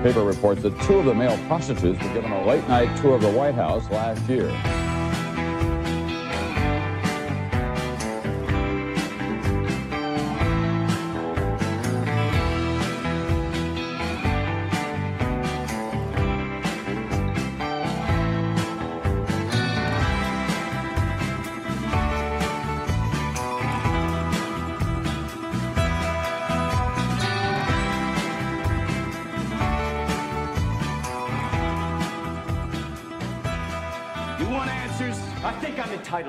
paper reports that two of the male prostitutes were given a late-night tour of the White House last year.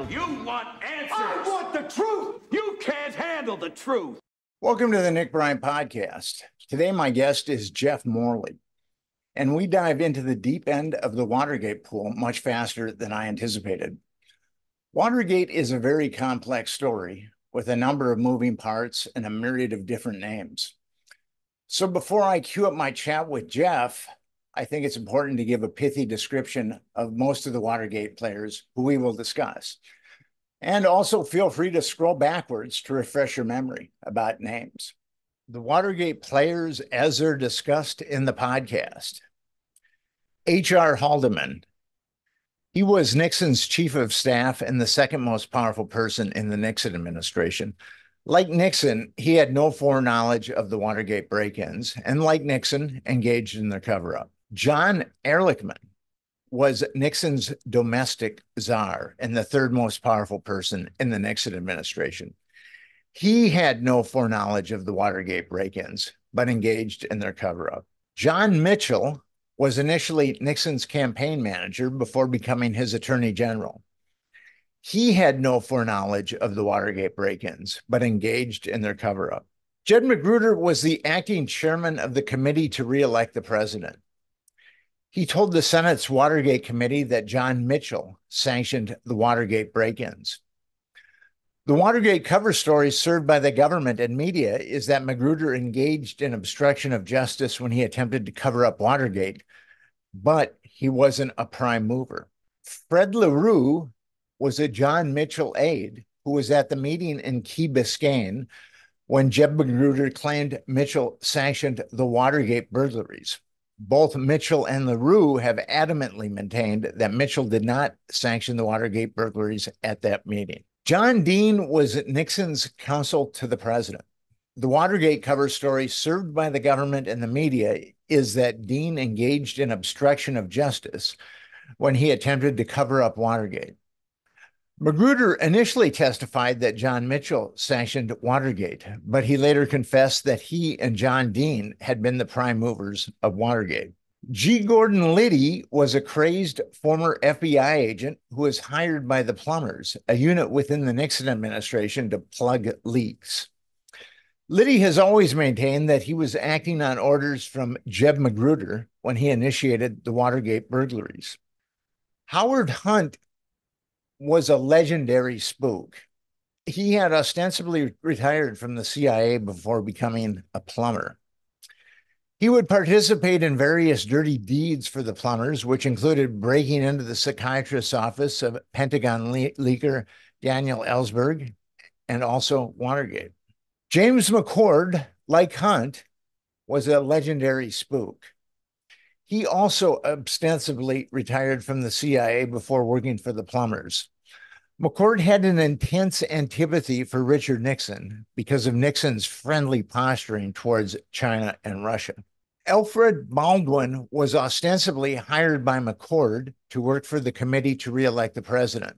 You want answers. I want the truth. You can't handle the truth. Welcome to the Nick Bryant Podcast. Today, my guest is Jeff Morley, and we dive into the deep end of the Watergate pool much faster than I anticipated. Watergate is a very complex story with a number of moving parts and a myriad of different names. So before I cue up my chat with Jeff, I think it's important to give a pithy description of most of the Watergate players who we will discuss. And also feel free to scroll backwards to refresh your memory about names. The Watergate players as they're discussed in the podcast. H.R. Haldeman. He was Nixon's chief of staff and the second most powerful person in the Nixon administration. Like Nixon, he had no foreknowledge of the Watergate break-ins, and like Nixon, engaged in their cover-up. John Ehrlichman was Nixon's domestic czar and the third most powerful person in the Nixon administration. He had no foreknowledge of the Watergate break-ins, but engaged in their cover-up. John Mitchell was initially Nixon's campaign manager before becoming his attorney general. He had no foreknowledge of the Watergate break-ins, but engaged in their cover-up. Jed Magruder was the acting chairman of the committee to re-elect the president. He told the Senate's Watergate committee that John Mitchell sanctioned the Watergate break-ins. The Watergate cover story served by the government and media is that Magruder engaged in obstruction of justice when he attempted to cover up Watergate, but he wasn't a prime mover. Fred LaRue was a John Mitchell aide who was at the meeting in Key Biscayne when Jeb Magruder claimed Mitchell sanctioned the Watergate burglaries. Both Mitchell and LaRue have adamantly maintained that Mitchell did not sanction the Watergate burglaries at that meeting. John Dean was Nixon's counsel to the president. The Watergate cover story served by the government and the media is that Dean engaged in obstruction of justice when he attempted to cover up Watergate. Magruder initially testified that John Mitchell sanctioned Watergate, but he later confessed that he and John Dean had been the prime movers of Watergate. G. Gordon Liddy was a crazed former FBI agent who was hired by the Plumbers, a unit within the Nixon administration to plug leaks. Liddy has always maintained that he was acting on orders from Jeb Magruder when he initiated the Watergate burglaries. Howard Hunt was a legendary spook. He had ostensibly retired from the CIA before becoming a plumber. He would participate in various dirty deeds for the Plumbers, which included breaking into the psychiatrist's office of Pentagon leaker Daniel Ellsberg and also Watergate. James McCord, like Hunt, was a legendary spook. He also ostensibly retired from the CIA before working for the Plumbers. McCord had an intense antipathy for Richard Nixon because of Nixon's friendly posturing towards China and Russia. Alfred Baldwin was ostensibly hired by McCord to work for the committee to re-elect the president.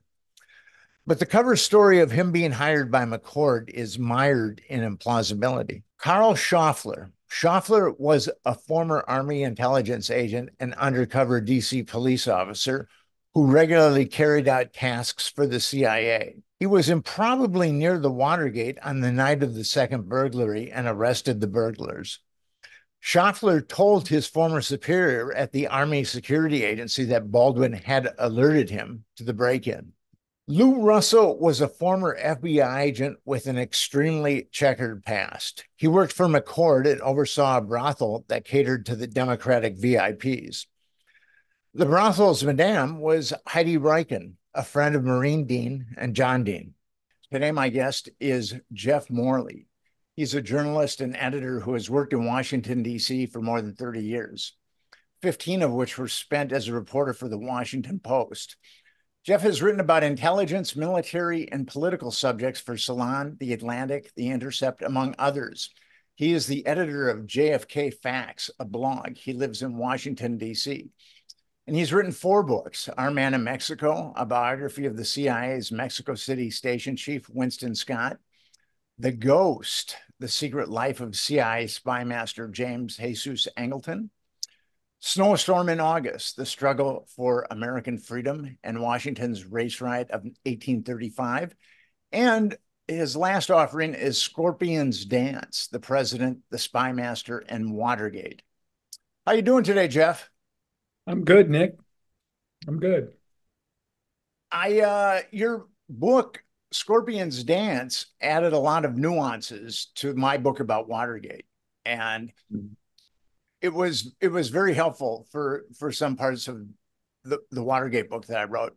But the cover story of him being hired by McCord is mired in implausibility. Carl Schaffler. Schaffler was a former Army intelligence agent and undercover DC police officer who regularly carried out tasks for the CIA. He was improbably near the Watergate on the night of the second burglary and arrested the burglars. Schaffler told his former superior at the Army Security Agency that Baldwin had alerted him to the break-in. Lou Russell was a former FBI agent with an extremely checkered past. He worked for McCord and oversaw a brothel that catered to the Democratic VIPs. The brothel's madame was Heidi Reichen, a friend of Maureen Dean and John Dean. Today, my guest is Jeff Morley. He's a journalist and editor who has worked in Washington, D.C. for more than 30 years. 15 of which were spent as a reporter for the Washington Post. Jeff has written about intelligence, military, and political subjects for Salon, The Atlantic, The Intercept, among others. He is the editor of JFK Facts, a blog. He lives in Washington, D.C. And he's written 4 books: Our Man in Mexico, a biography of the CIA's Mexico City station chief, Winston Scott; The Ghost, the secret life of CIA spymaster James Jesus Angleton; Snowstorm in August, the struggle for American freedom and Washington's race riot of 1835. And his last offering is Scorpion's Dance, the President, the Spymaster, and Watergate. How you doing today, Jeff? I'm good, Nick. I'm good. Your book, Scorpion's Dance, added a lot of nuances to my book about Watergate. And it was very helpful for some parts of the Watergate book that I wrote.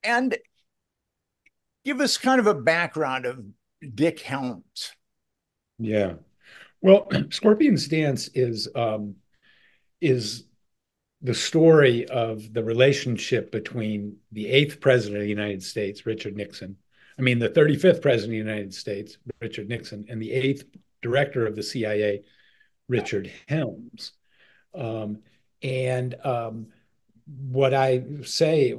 And give us kind of a background of Dick Helms. Yeah. Well, Scorpion's Dance is the story of the relationship between the 8th president of the United States, Richard Nixon. I mean, the 35th president of the United States, Richard Nixon, and the 8th director of the CIA, Richard Helms. What I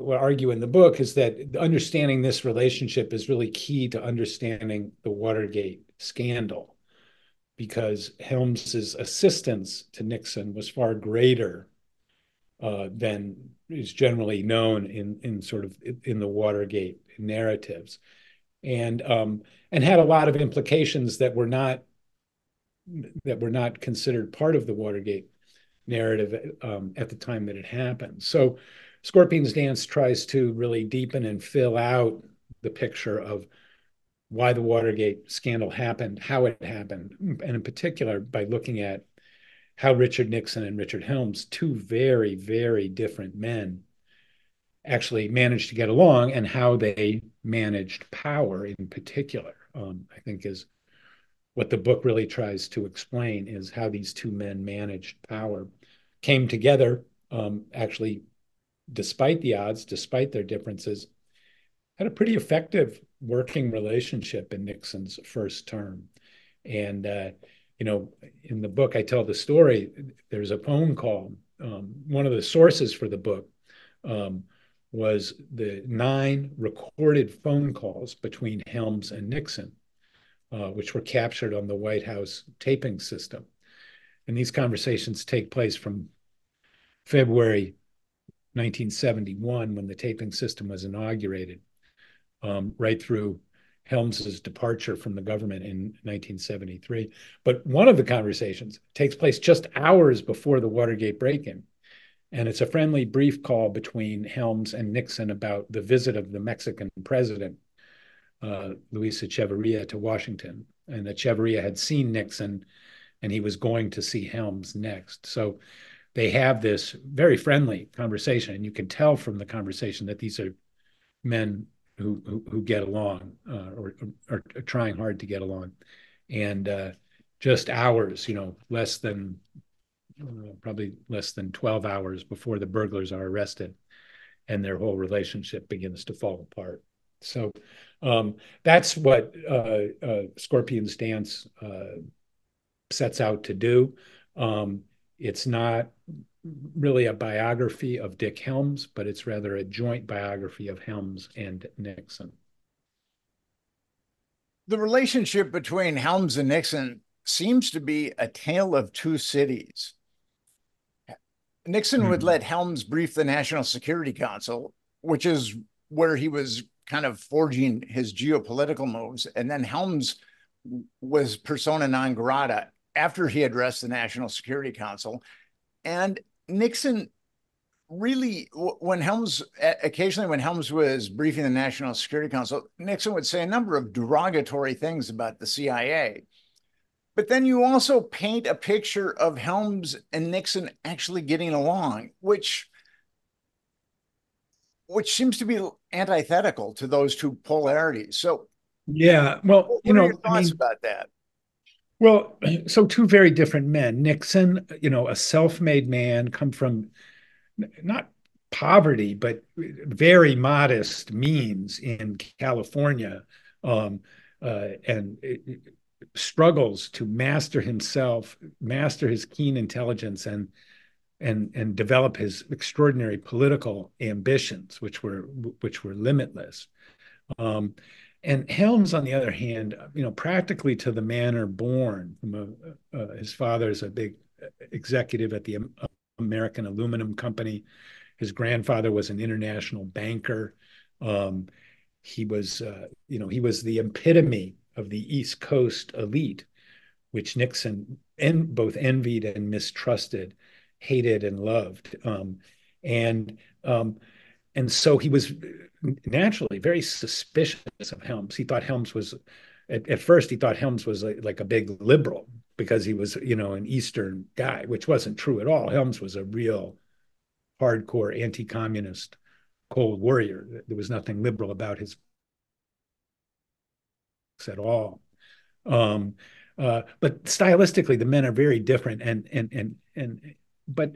argue in the book is that understanding this relationship is really key to understanding the Watergate scandal, because Helms's assistance to Nixon was far greater than is generally known in the Watergate narratives, and had a lot of implications that were not considered part of the Watergate narrative at the time that it happened. So Scorpion's Dance tries to really deepen and fill out the picture of why the Watergate scandal happened, how it happened, and in particular by looking at how Richard Nixon and Richard Helms, 2 very, very different men, actually managed to get along, and how they managed power in particular. I think is what the book really tries to explain, is how these 2 men managed power, came together, actually, despite the odds, despite their differences, had a pretty effective working relationship in Nixon's first term. And, in the book, I tell the story. There's a phone call. One of the sources for the book was the 9 recorded phone calls between Helms and Nixon, which were captured on the White House taping system. And these conversations take place from February 1971, when the taping system was inaugurated, right through Helms's departure from the government in 1973. But one of the conversations takes place just hours before the Watergate break-in. And it's a friendly brief call between Helms and Nixon about the visit of the Mexican president, Luis Echeverria, to Washington. And Echeverria had seen Nixon, and he was going to see Helms next. So they have this very friendly conversation, and you can tell from the conversation that these are men who get along, or are trying hard to get along. And just hours, probably less than 12 hours before the burglars are arrested, and their whole relationship begins to fall apart. So that's what Scorpion's Dance sets out to do. It's not really a biography of Dick Helms, but it's rather a joint biography of Helms and Nixon. The relationship between Helms and Nixon seems to be a tale of 2 cities. Nixon would let Helms brief the National Security Council, which is where he was kind of forging his geopolitical moves. And then Helms was persona non grata after he addressed the National Security Council. And Nixon really, occasionally when Helms was briefing the National Security Council, Nixon would say a number of derogatory things about the CIA. But then you also paint a picture of Helms and Nixon actually getting along, which seems to be antithetical to those 2 polarities. So yeah, well, what are your thoughts about that? Well, so two very different men. Nixon, a self-made man, come from not poverty, but very modest means in California, um, and struggles to master himself, master his keen intelligence, and develop his extraordinary political ambitions, which were limitless. Um, and Helms, on the other hand, practically to the manner born. His father is a big executive at the American Aluminum Company. His grandfather was an international banker. Um, he was the epitome of the East Coast elite, which Nixon both envied and mistrusted, hated and loved. And um, and so he was naturally very suspicious of Helms. He thought Helms was, at first, he thought Helms was like a big liberal because he was, an Eastern guy, which wasn't true at all. Helms was a real hardcore anti-communist Cold Warrior. There was nothing liberal about his at all. Um, but stylistically, the men are very different, but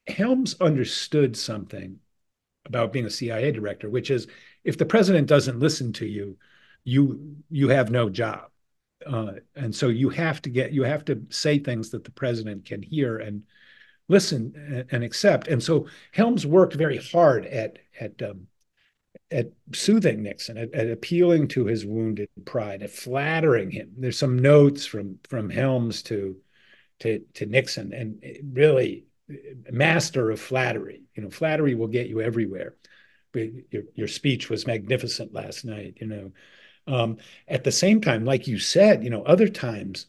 Helms understood something about being a CIA director, which is if the president doesn't listen to you, you have no job. And so you have to say things that the president can hear and listen and accept. And so Helms worked very hard at soothing Nixon, at appealing to his wounded pride, at flattering him. There's some notes from Helms to Nixon, and really master of flattery. Flattery will get you everywhere. Your speech was magnificent last night. At the same time, like you said, other times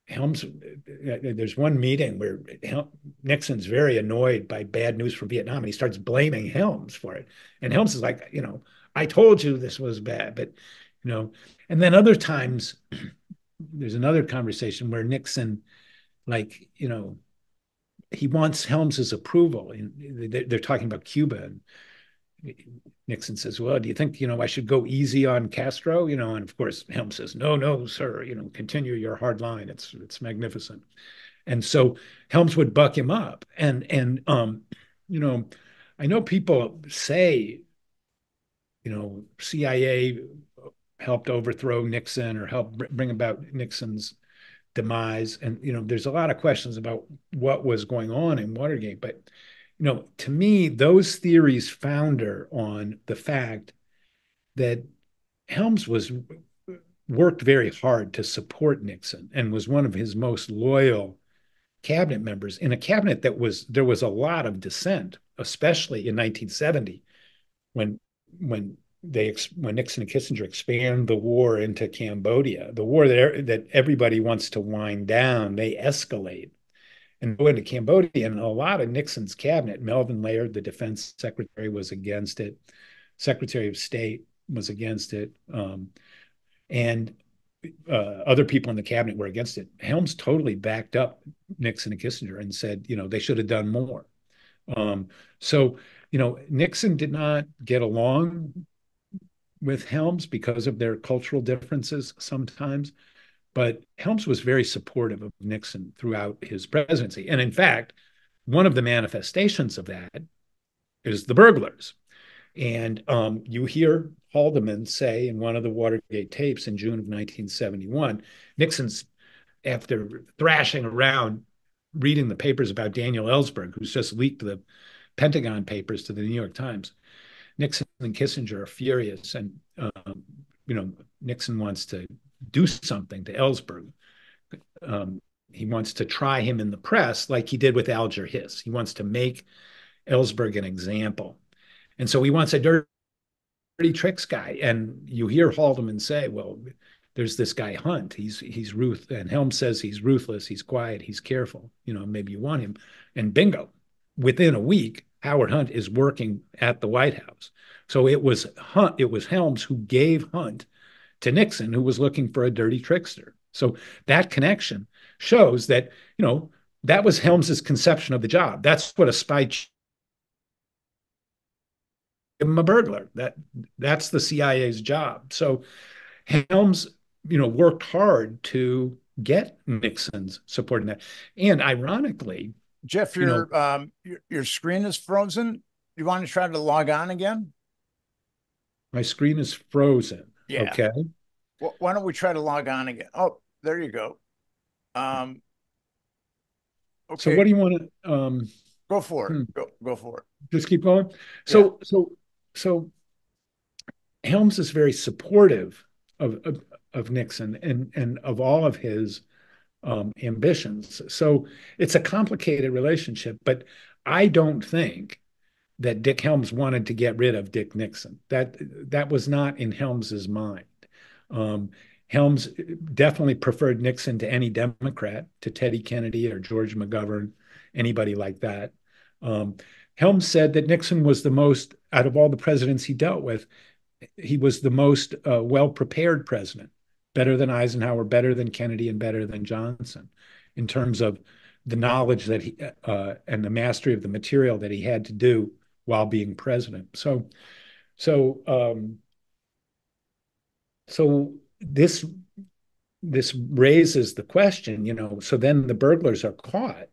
Helms, there's one meeting where Nixon's very annoyed by bad news from Vietnam, and he starts blaming Helms for it. And Helms is like, I told you this was bad, but, and then other times there's another conversation where Nixon, like, he wants Helms's approval. And they're talking about Cuba, and Nixon says, well, do you think, I should go easy on Castro? And of course, Helms says, no, no, sir, continue your hard line. It's magnificent. And so Helms would buck him up. And I know people say, CIA helped overthrow Nixon or helped bring about Nixon's demise. And, there's a lot of questions about what was going on in Watergate. But, to me, those theories founder on the fact that Helms worked very hard to support Nixon and was one of his most loyal cabinet members in a cabinet there was a lot of dissent, especially in 1970 when Nixon and Kissinger expand the war into Cambodia, the war that everybody wants to wind down. They escalate and go into Cambodia, and a lot of Nixon's cabinet, Melvin Laird, the defense secretary, was against it. Secretary of State was against it, and other people in the cabinet were against it. Helms totally backed up Nixon and Kissinger and said, they should have done more. So, Nixon did not get along with Helms because of their cultural differences sometimes, but Helms was very supportive of Nixon throughout his presidency. And in fact, one of the manifestations of that is the burglars. And you hear Haldeman say in one of the Watergate tapes in June of 1971, Nixon's, after thrashing around reading the papers about Daniel Ellsberg, who's just leaked the Pentagon Papers to the New York Times, Nixon and Kissinger are furious, and Nixon wants to do something to Ellsberg. He wants to try him in the press like he did with Alger Hiss. He wants to make Ellsberg an example. And so he wants a dirty tricks guy. And you hear Haldeman say, well, there's this guy Hunt. He's and Helms says he's ruthless, he's quiet, he's careful. Maybe you want him. And bingo, within a week, Howard Hunt is working at the White House. So it was Helms who gave Hunt to Nixon, who was looking for a dirty trickster. So that connection shows that, that was Helms's conception of the job. That's what a spy give him a burglar. That's the CIA's job. So Helms worked hard to get Nixon's support in that. And ironically, Jeff, your screen is frozen. You want to try to log on again? my screen is frozen. Yeah. Okay. Well, why don't we try to log on again? Oh, there you go. Okay. So what do you want to go for it? Go for it. Just keep going. So Helms is very supportive of Nixon and of all of his ambitions. So it's a complicated relationship, but I don't think that Dick Helms wanted to get rid of Dick Nixon. That was not in Helms's mind. Helms definitely preferred Nixon to any Democrat, to Teddy Kennedy or George McGovern, anybody like that. Helms said that Nixon was the most, out of all the presidents he dealt with, he was the most well-prepared president, better than Eisenhower, better than Kennedy, and better than Johnson in terms of the knowledge that he and the mastery of the material that he had to do while being president. So this raises the question, so then the burglars are caught.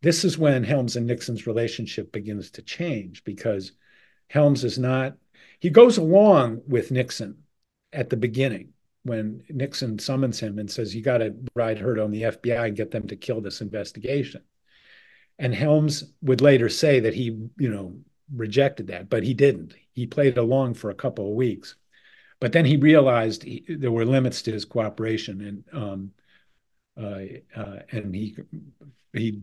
This is when Helms and Nixon's relationship begins to change, because Helms is not, he goes along with Nixon at the beginning when Nixon summons him and says, you got to ride herd on the FBI and get them to kill this investigation. And Helms would later say that he, rejected that, but he didn't. He played along for a couple of weeks. But then he realized there were limits to his cooperation, and he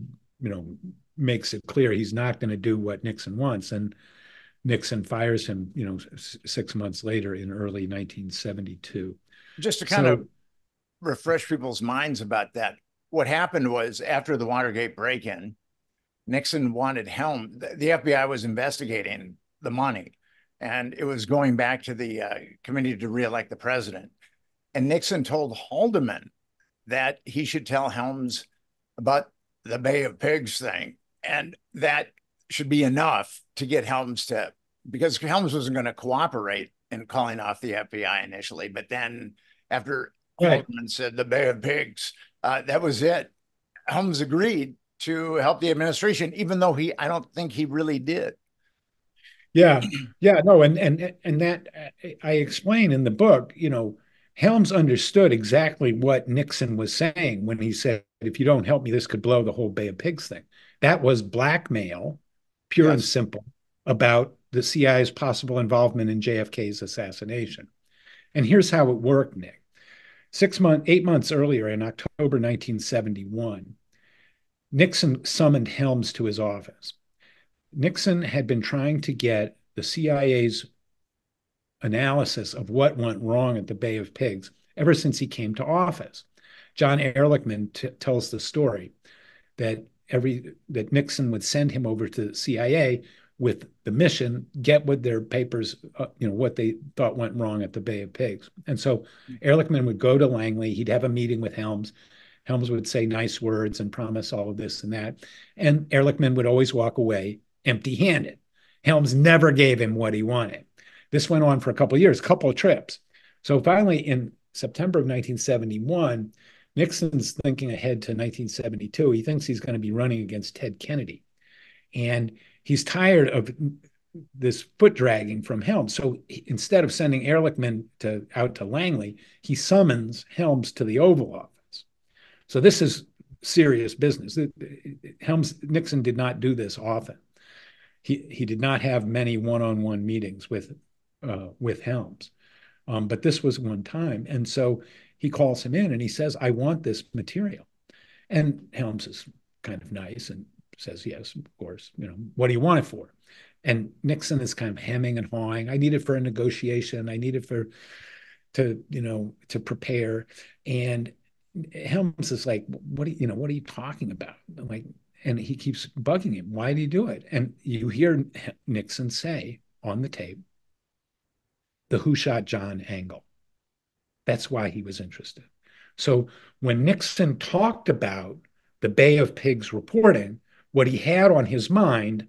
makes it clear he's not going to do what Nixon wants. And Nixon fires him, 6 months later in early 1972. Just to kind of refresh people's minds about that, what happened was after the Watergate break-in, Nixon wanted Helms. The FBI was investigating the money, and it was going back to the committee to reelect the president. And Nixon told Haldeman that he should tell Helms about the Bay of Pigs thing, and that should be enough to get Helms to, because Helms wasn't going to cooperate in calling off the FBI initially, but then after Haldeman said the Bay of Pigs, that was it. Helms agreed to help the administration, even though I don't think he really did. Yeah, no, and that I explain in the book, Helms understood exactly what Nixon was saying when he said, if you don't help me, this could blow the whole Bay of Pigs thing. That was blackmail, pure and simple, about the CIA's possible involvement in JFK's assassination. And here's how it worked, Nick. 8 months earlier, in October 1971, Nixon summoned Helms to his office. Nixon had been trying to get the CIA's analysis of what went wrong at the Bay of Pigs ever since he came to office. John Ehrlichman tells the story that Nixon would send him over to the CIA with the mission, get with their papers, what they thought went wrong at the Bay of Pigs. And so Ehrlichman would go to Langley, he'd have a meeting with Helms. Helms would say nice words and promise all of this and that. And Ehrlichman would always walk away empty-handed. Helms never gave him what he wanted. This went on for a couple of years, a couple of trips. So finally, in September of 1971, Nixon's thinking ahead to 1972. He thinks he's going to be running against Ted Kennedy. And he's tired of this foot dragging from Helms. So instead of sending Ehrlichman out to Langley, he summons Helms to the Oval Office. So this is serious business. Nixon did not do this often. He did not have many one-on-one meetings with Helms, but this was one time. And so he calls him in and he says, I want this material. And Helms is kind of nice and says, yes, of course, what do you want it for? And Nixon is kind of hemming and hawing. I need it for a negotiation. I need it to prepare. And Helms is like, what are you talking about? And he keeps bugging him. Why do you do it? And you hear Nixon say on the tape, the Who Shot John angle. That's why he was interested. So when Nixon talked about the Bay of Pigs reporting, what he had on his mind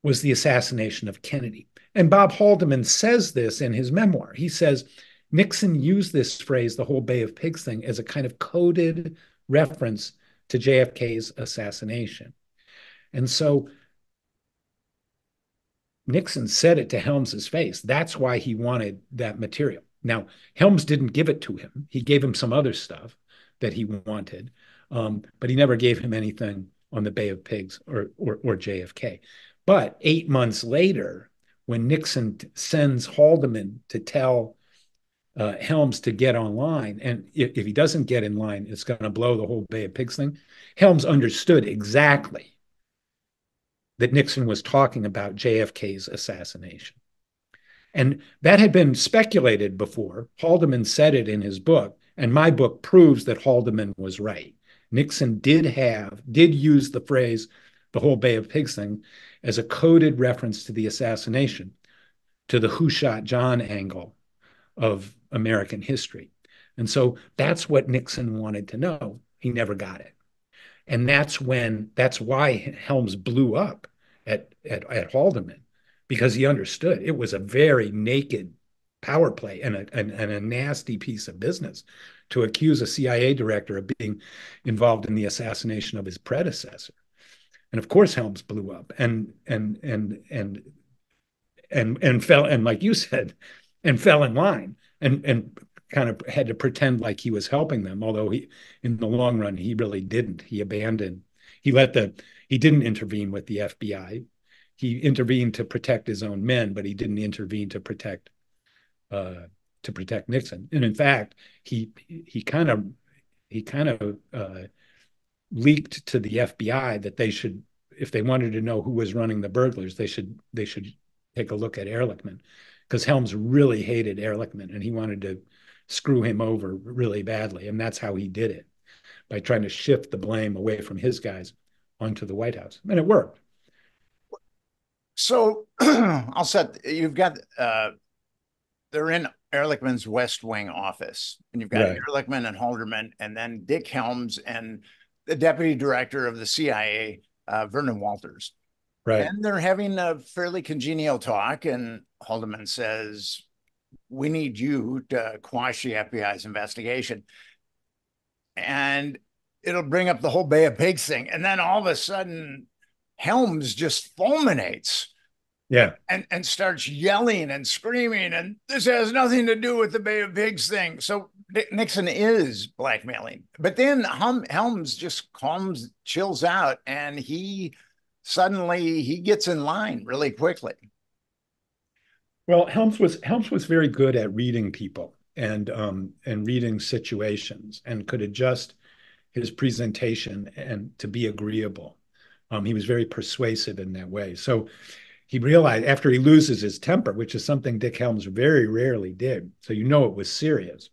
was the assassination of Kennedy. And Bob Haldeman says this in his memoir. He says, Nixon used this phrase, the whole Bay of Pigs thing, as a kind of coded reference to JFK's assassination. And so Nixon said it to Helms's face. That's why he wanted that material. Now, Helms didn't give it to him. He gave him some other stuff that he wanted, but he never gave him anything on the Bay of Pigs or JFK. But 8 months later, when Nixon sends Haldeman to tell Helms to get online, and if he doesn't get in line, it's going to blow the whole Bay of Pigs thing, Helms understood exactly that Nixon was talking about JFK's assassination. And that had been speculated before. Haldeman said it in his book, and my book proves that Haldeman was right. Nixon did use the phrase, the whole Bay of Pigs thing, as a coded reference to the assassination, to the who shot John angle of American history. And so that's what Nixon wanted to know. He never got it. And that's why Helms blew up at Haldeman, because he understood it was a very naked power play and a nasty piece of business to accuse a CIA director of being involved in the assassination of his predecessor. And of course, Helms blew up and fell, and like you said, and fell in line and kind of had to pretend like he was helping them, although in the long run, he really didn't. He didn't intervene with the FBI. He intervened to protect his own men, but he didn't intervene to protect Nixon. And in fact, he kind of leaked to the FBI that they should, if they wanted to know who was running the burglars, they should take a look at Ehrlichman, because Helms really hated Ehrlichman and he wanted to screw him over really badly. And that's how he did it, by trying to shift the blame away from his guys onto the White House. And it worked. So you've got, they're in Ehrlichman's West Wing office, and you've got Ehrlichman and Haldeman, and then Dick Helms and the deputy director of the CIA, Vernon Walters. Right. And they're having a fairly congenial talk, and Haldeman says, we need you to quash the FBI's investigation. And it'll bring up the whole Bay of Pigs thing. And then all of a sudden, Helms just fulminates. Yeah. And starts yelling and screaming, and this has nothing to do with the Bay of Pigs thing. So Nixon is blackmailing. But then Helms just chills out, and he gets in line really quickly. Well, Helms was very good at reading people and reading situations, and could adjust his presentation and to be agreeable. He was very persuasive in that way. So he realized, after he loses his temper, which is something Dick Helms very rarely did, so it was serious.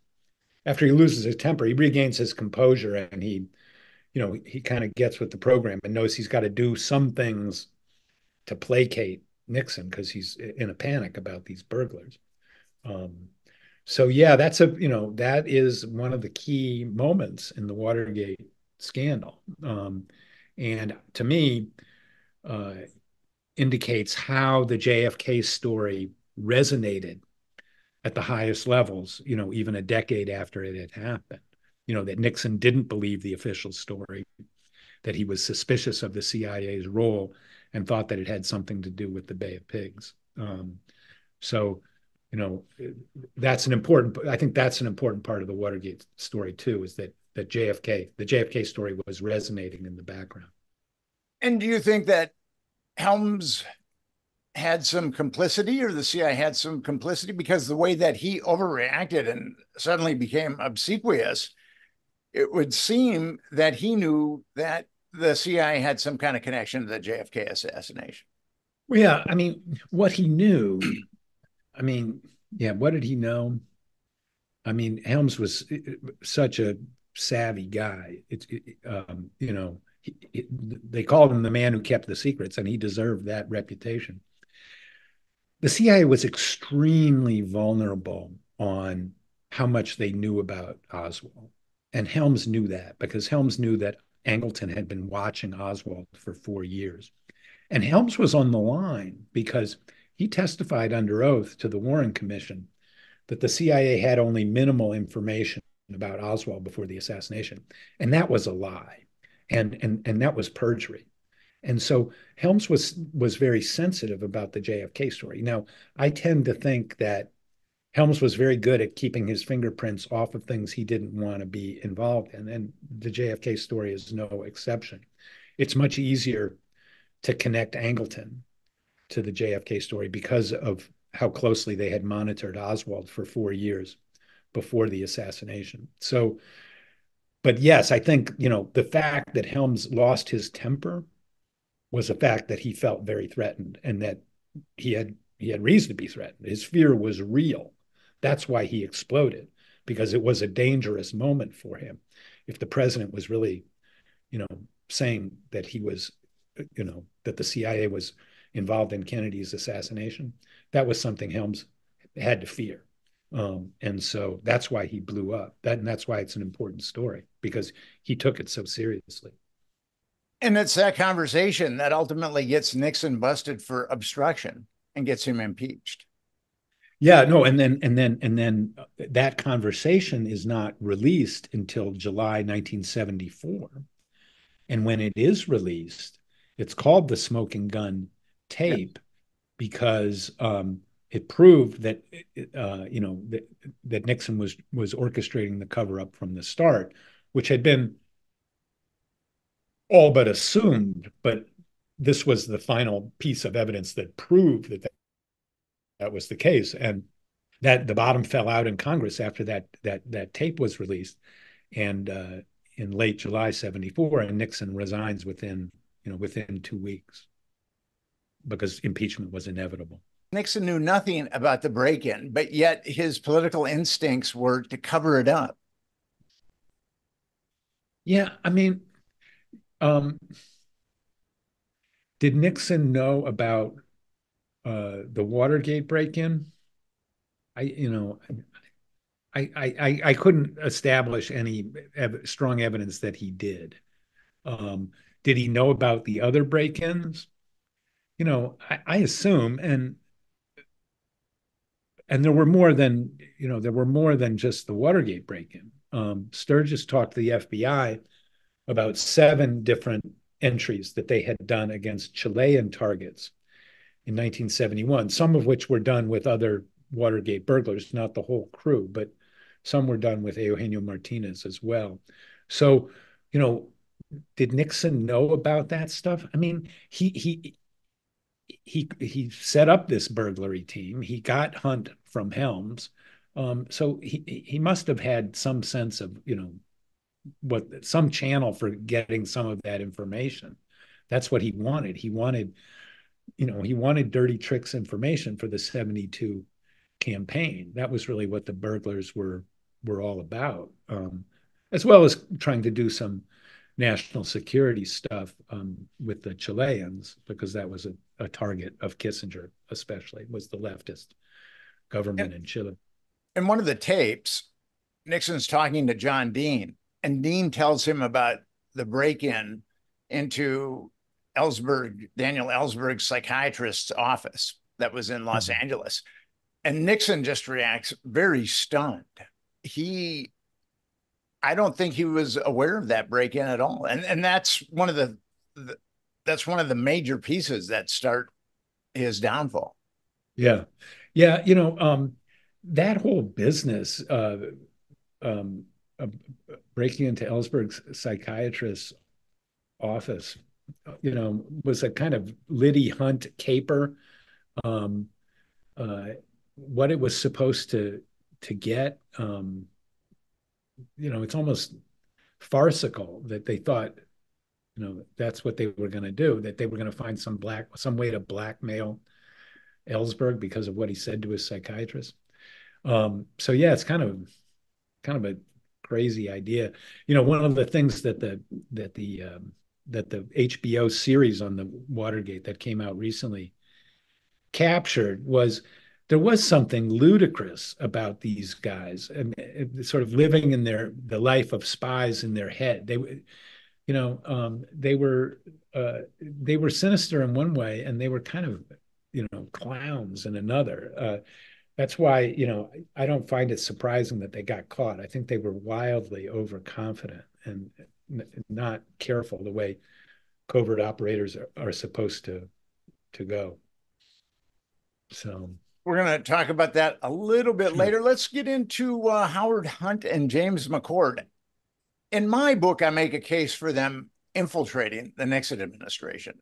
After he loses his temper, he regains his composure, and he kind of gets with the program and knows he's got to do some things to placate Nixon, because he's in a panic about these burglars. So yeah, that is one of the key moments in the Watergate scandal, and to me, indicates how the JFK story resonated at the highest levels, even a decade after it had happened. That Nixon didn't believe the official story, that he was suspicious of the CIA's role and thought that it had something to do with the Bay of Pigs. So, that's I think that's an important part of the Watergate story too, is that the JFK story was resonating in the background. And do you think that Helms had some complicity, or the CIA had some complicity, because the way that he overreacted and suddenly became obsequious, it would seem that he knew that the CIA had some kind of connection to the JFK assassination. Well, yeah, what he knew, what did he know? Helms was such a savvy guy. They called him the man who kept the secrets, and he deserved that reputation. The CIA was extremely vulnerable on how much they knew about Oswald. And Helms knew that, because Helms knew that Angleton had been watching Oswald for 4 years. And Helms was on the line because he testified under oath to the Warren Commission that the CIA had only minimal information about Oswald before the assassination, and that was a lie, and that was perjury. And so Helms was very sensitive about the JFK story. Now, I tend to think that Helms was very good at keeping his fingerprints off of things he didn't want to be involved in, and the JFK story is no exception. It's much easier to connect Angleton to the JFK story because of how closely they had monitored Oswald for 4 years before the assassination. So, but yes, I think, the fact that Helms lost his temper was a fact that he felt very threatened, and that he had reason to be threatened. His fear was real. That's why he exploded, because it was a dangerous moment for him. If the president was really, saying that he was, that the CIA was involved in Kennedy's assassination, that was something Helms had to fear. And so that's why he blew up. And that's why it's an important story, because he took it so seriously. And it's that conversation that ultimately gets Nixon busted for obstruction and gets him impeached. Yeah, no, and then that conversation is not released until July 1974. And when it is released, it's called the Smoking Gun tape, because it proved that that Nixon was orchestrating the cover up from the start, which had been all but assumed, but this was the final piece of evidence that proved that was the case, and that the bottom fell out in Congress after that tape was released, and in late July 74, and Nixon resigns within 2 weeks, because impeachment was inevitable. Nixon knew nothing about the break-in, but yet his political instincts were to cover it up. Yeah, I mean, did Nixon know about the Watergate break-in? I couldn't establish any strong evidence that he did. Did he know about the other break-ins? I assume, and there were more than just the Watergate break-in. Sturgis talked to the FBI about 7 different entries that they had done against Chilean targets in 1971, some of which were done with other Watergate burglars, not the whole crew, but some were done with Eugenio Martinez as well. So, did Nixon know about that stuff? I mean, he set up this burglary team. He got Hunt from Helms. So he must have had some sense of, some channel for getting some of that information. That's what he wanted. He wanted dirty tricks information for the 72 campaign. That was really what the burglars were all about, as well as trying to do some national security stuff with the Chileans, because that was a target of Kissinger, especially, was the leftist government in Chile. In one of the tapes, Nixon's talking to John Dean, and Dean tells him about the break-in into Daniel Ellsberg's psychiatrist's office that was in Los Angeles. And Nixon just reacts very stunned. I don't think he was aware of that break-in at all. And that's one of the major pieces that start his downfall. Yeah. Yeah. That whole business breaking into Ellsberg's psychiatrist's office, was a kind of Liddy Hunt caper. What it was supposed to get, it's almost farcical that they thought, that's what they were going to do, that they were going to find some way to blackmail Ellsberg because of what he said to his psychiatrist. So yeah, it's kind of a crazy idea. One of the things that the HBO series on the Watergate that came out recently captured was there was something ludicrous about these guys, and sort of living in the life of spies in their head. They were sinister in one way, and they were kind of clowns in another. That's why, I don't find it surprising that they got caught. I think they were wildly overconfident and not careful the way covert operators are supposed to go. So, We're going to talk about that a little bit sure. later. Let's get into Howard Hunt and James McCord. In my book, I make a case for them infiltrating the Nixon administration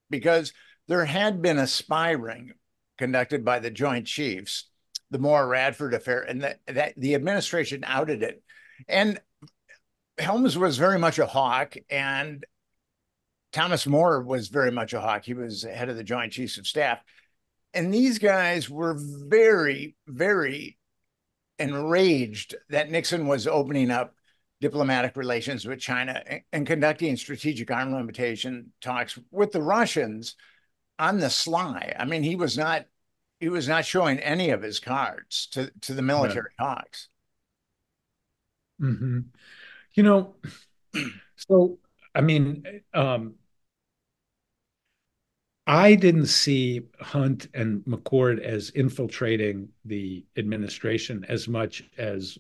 because there had been a spy ring conducted by the Joint Chiefs, the Moore Radford affair, and that the administration outed it. And Helms was very much a hawk, and Thomas Moore was very much a hawk. He was head of the Joint Chiefs of Staff. And these guys were very, very enraged that Nixon was opening up diplomatic relations with China and conducting strategic arm limitation talks with the Russians on the sly. I mean, he was not showing any of his cards to the military hawks. Mm-hmm. You know, so I mean, I didn't see Hunt and McCord as infiltrating the administration as much as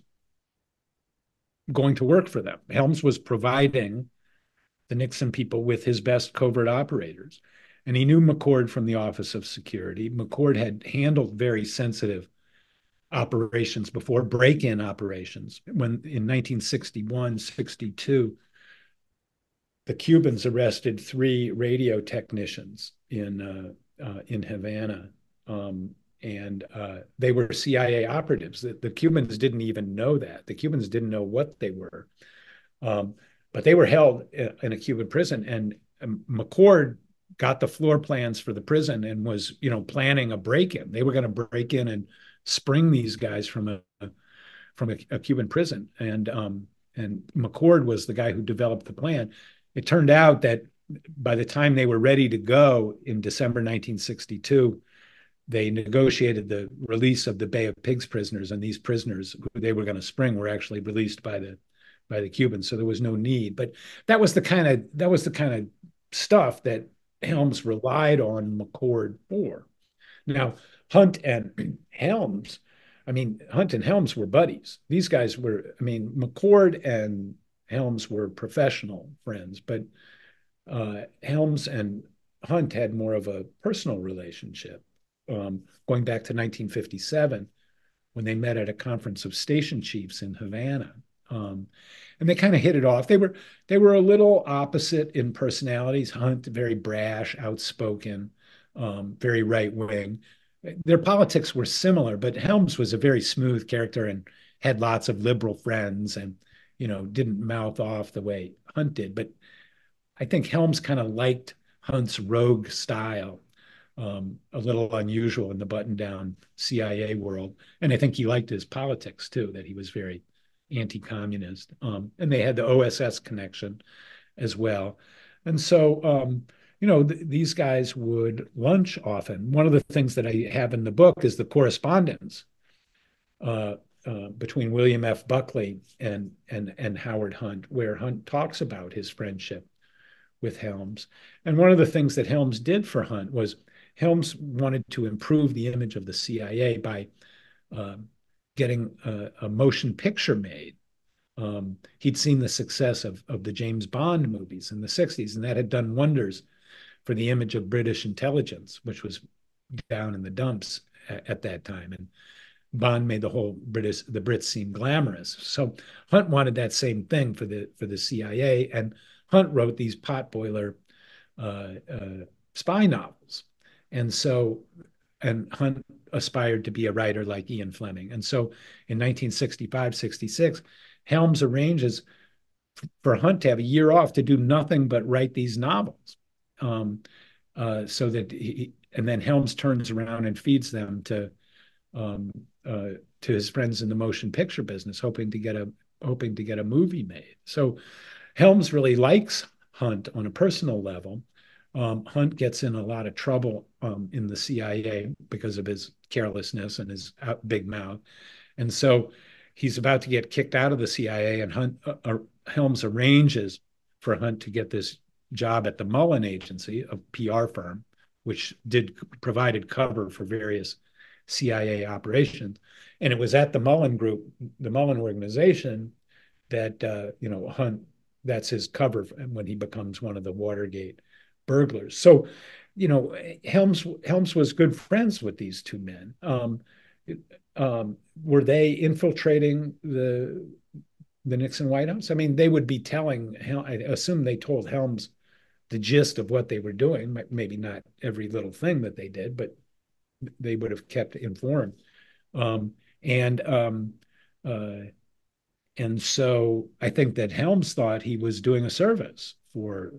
going to work for them. Helms was providing the Nixon people with his best covert operators. And he knew McCord from the Office of Security. McCord had handled very sensitive operations before, break-in operations. When in 1961, 62, the Cubans arrested 3 radio technicians in Havana, and they were CIA operatives. The Cubans didn't even know that. The Cubans didn't know what they were, but they were held in a Cuban prison. And McCord got the floor plans for the prison and was, planning a break-in. They were going to break in and spring these guys from a Cuban prison, and McCord was the guy who developed the plan. It turned out that by the time they were ready to go in December 1962, they negotiated the release of the Bay of Pigs prisoners, and these prisoners who they were going to spring were actually released by the Cubans, so there was no need. But that was the kind of stuff that Helms relied on McCord for. Now, Hunt and Helms were buddies. These guys were, McCord and Helms were professional friends, but Helms and Hunt had more of a personal relationship, going back to 1957 when they met at a conference of station chiefs in Havana. And they kind of hit it off. They were a little opposite in personalities. Hunt, very brash, outspoken, very right wing. Their politics were similar, but Helms was a very smooth character and had lots of liberal friends, and didn't mouth off the way Hunt did. But I think Helms kind of liked Hunt's rogue style, a little unusual in the button-down CIA world. And I think he liked his politics too, that he was very anti-communist. And they had the OSS connection as well. And so, these guys would lunch often. One of the things that I have in the book is the correspondence between William F. Buckley and Howard Hunt, where Hunt talks about his friendship with Helms. And one of the things that Helms did for Hunt was Helms wanted to improve the image of the CIA by getting a motion picture made. He'd seen the success of the James Bond movies in the 60s, and that had done wonders for the image of British intelligence, which was down in the dumps at that time. And Bond made the Brits seem glamorous. So Hunt wanted that same thing for the CIA, and Hunt wrote these potboiler spy novels. And Hunt aspired to be a writer like Ian Fleming. And so in 1965, 66, Helms arranges for Hunt to have a year off to do nothing but write these novels. So that and then Helms turns around and feeds them to his friends in the motion picture business, hoping to get a movie made. So Helms really likes Hunt on a personal level. Hunt gets in a lot of trouble in the CIA because of his carelessness and his big mouth, and so he's about to get kicked out of the CIA. And Helms arranges for Hunt to get this job at the Mullen Agency, a PR firm, which provided cover for various CIA operations. And it was at the Mullen Group, the Mullen organization, that Hunt, that's his cover when he becomes one of the Watergate burglars. So, Helms was good friends with these two men. Were they infiltrating the Nixon White House? I mean, they would be telling, I assume they told Helms the gist of what they were doing, maybe not every little thing that they did, but they would have kept informed. And so I think that Helms thought he was doing a service for.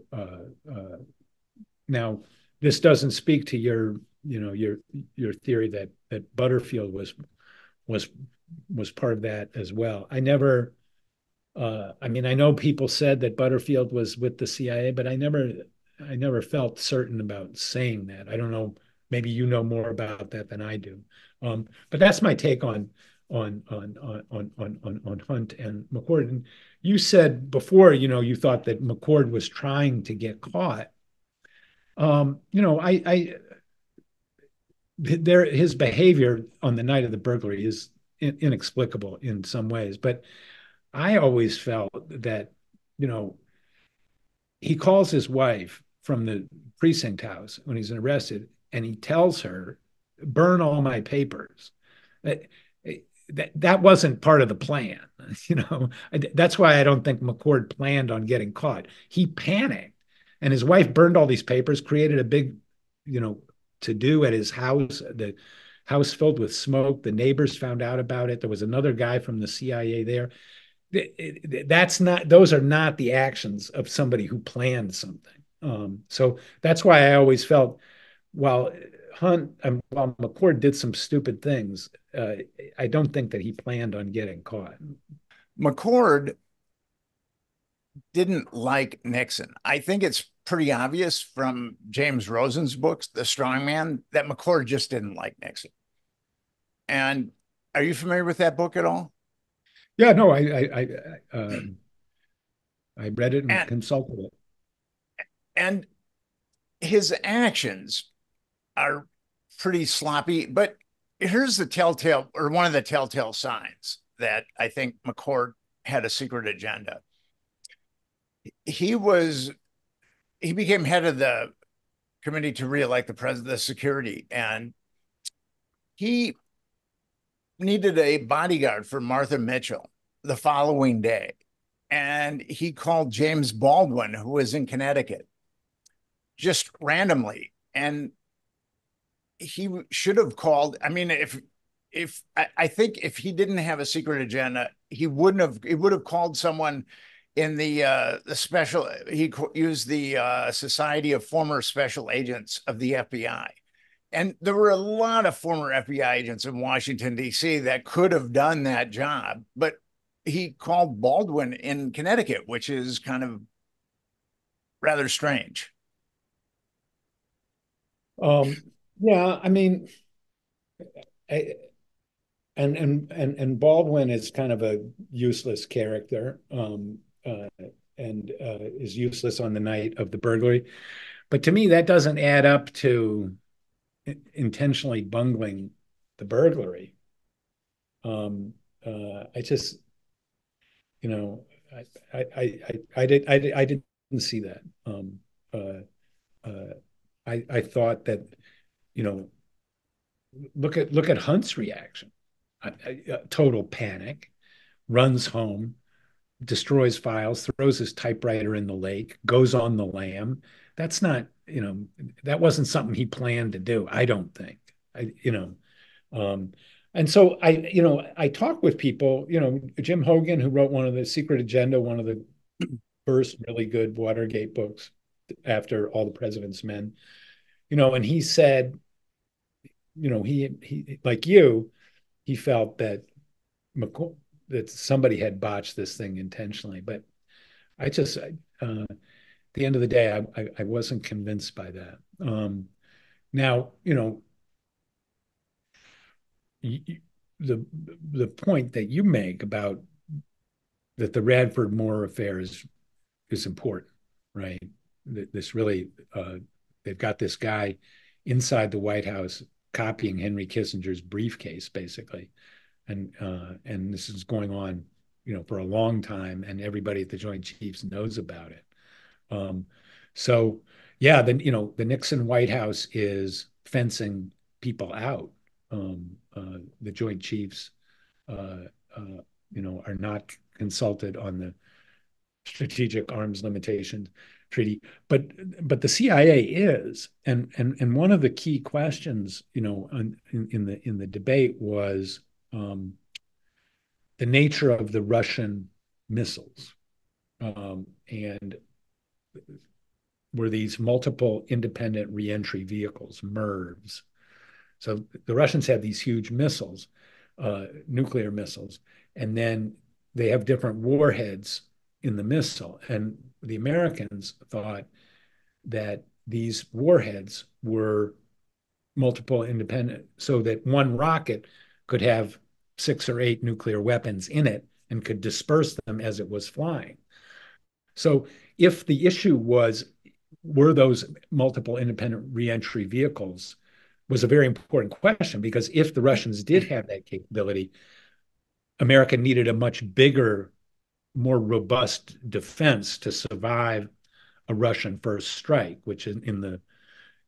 Now, this doesn't speak to your theory that Butterfield was part of that as well. I mean, I know people said that Butterfield was with the CIA, but I never felt certain about saying that. I don't know. Maybe you know more about that than I do. But that's my take on Hunt and McCord. And you said before, you thought that McCord was trying to get caught. His behavior on the night of the burglary is inexplicable in some ways, but I always felt that, he calls his wife from the precinct house when he's arrested, and he tells her, burn all my papers. That wasn't part of the plan. That's why I don't think McCord planned on getting caught. He panicked, and his wife burned all these papers, created a big, to do at his house, the house filled with smoke. The neighbors found out about it. There was another guy from the CIA there. Those are not the actions of somebody who planned something. So that's why I always felt, while McCord did some stupid things, I don't think that he planned on getting caught. McCord didn't like Nixon. I think it's pretty obvious from James Rosen's books, The Strongman, that McCord just didn't like Nixon. And are you familiar with that book at all? Yeah, no, I read it and consulted it. And his actions are pretty sloppy, but here's the telltale, or one of the telltale signs that I think McCord had a secret agenda. He became head of the committee to reelect the president of security, and he needed a bodyguard for Martha Mitchell the following day. And he called James Baldwin, who was in Connecticut, just randomly. And he should have called. I mean, I think if he didn't have a secret agenda, he would have called someone in the special. He used the Society of Former Special Agents of the FBI. And there were a lot of former FBI agents in Washington, D.C. that could have done that job, but he called Baldwin in Connecticut, which is kind of rather strange. Yeah, I mean, and Baldwin is kind of a useless character, and is useless on the night of the burglary. But to me, that doesn't add up to intentionally bungling the burglary. I just, I didn't see that. I thought that, look at Hunt's reaction. Total panic, runs home, destroys files, throws his typewriter in the lake, goes on the lam. That's not, that wasn't something he planned to do, I don't think. And so I talk with people, Jim Hogan, who wrote one of the Secret Agenda, one of the first really good Watergate books after All the President's Men, and he said, he like you, he felt that that somebody had botched this thing intentionally. But I just, at the end of the day, I wasn't convinced by that. Now, the point that you make about that the Radford Moore affair is important, right? This really, they've got this guy inside the White House copying Henry Kissinger's briefcase, basically. And this is going on, for a long time, and everybody at the Joint Chiefs knows about it. So yeah, the Nixon White House is fencing people out. The Joint Chiefs, are not consulted on the Strategic Arms Limitation Treaty, but the CIA is, and one of the key questions, in the debate was the nature of the Russian missiles, and were these multiple independent reentry vehicles, MIRVs. So the Russians had these huge missiles, nuclear missiles, and then they have different warheads in the missile. And the Americans thought that these warheads were multiple independent, so that one rocket could have 6 or 8 nuclear weapons in it and could disperse them as it was flying. So if the issue were those multiple independent reentry vehicles, was a very important question, because if the Russians did have that capability, America needed a much bigger, more robust defense to survive a Russian first strike, which in the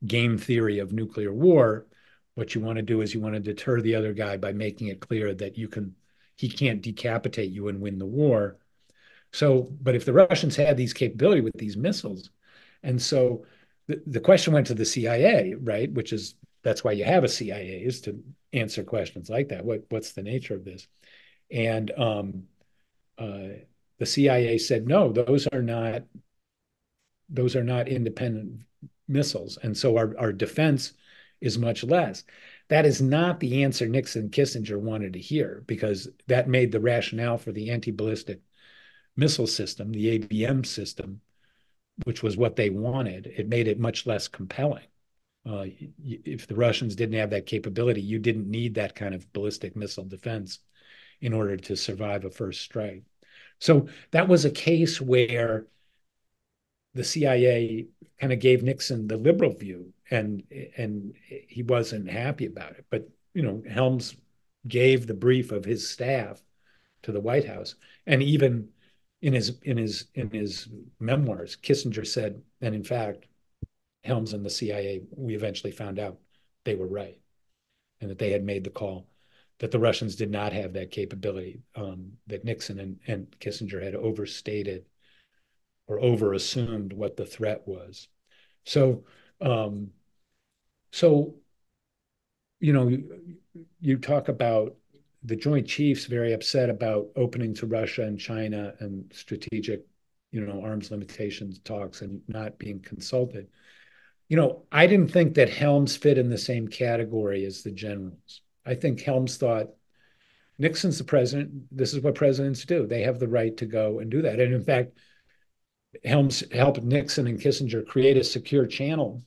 game theory of nuclear war, what you want to do is you want to deter the other guy by making it clear that he can't decapitate you and win the war. So, but if the Russians had these capability with these missiles, and so the question went to the CIA, right? That's why you have a CIA, is to answer questions like that. What's the nature of this? And the CIA said, no, those are not independent missiles, and so our defense is much less. That is not the answer Nixon and Kissinger wanted to hear, because that made the rationale for the anti-ballistic missile system, the ABM system, which was what they wanted, it made it much less compelling. If the Russians didn't have that capability, you didn't need that kind of ballistic missile defense in order to survive a first strike. So that was a case where the CIA kind of gave Nixon the liberal view, and he wasn't happy about it. But Helms gave the brief of his staff to the White House, and even in his memoirs, Kissinger said, and in fact, Helms and the CIA, we eventually found out they were right, and that they had made the call that the Russians did not have that capability, that Nixon and Kissinger had overstated or overassumed what the threat was. So, you talk about the Joint Chiefs very upset about opening to Russia and China and strategic, arms limitations talks and not being consulted. I didn't think that Helms fit in the same category as the generals. I think Helms thought Nixon's the president. This is what presidents do. They have the right to go and do that. And in fact, Helms helped Nixon and Kissinger create a secure channel,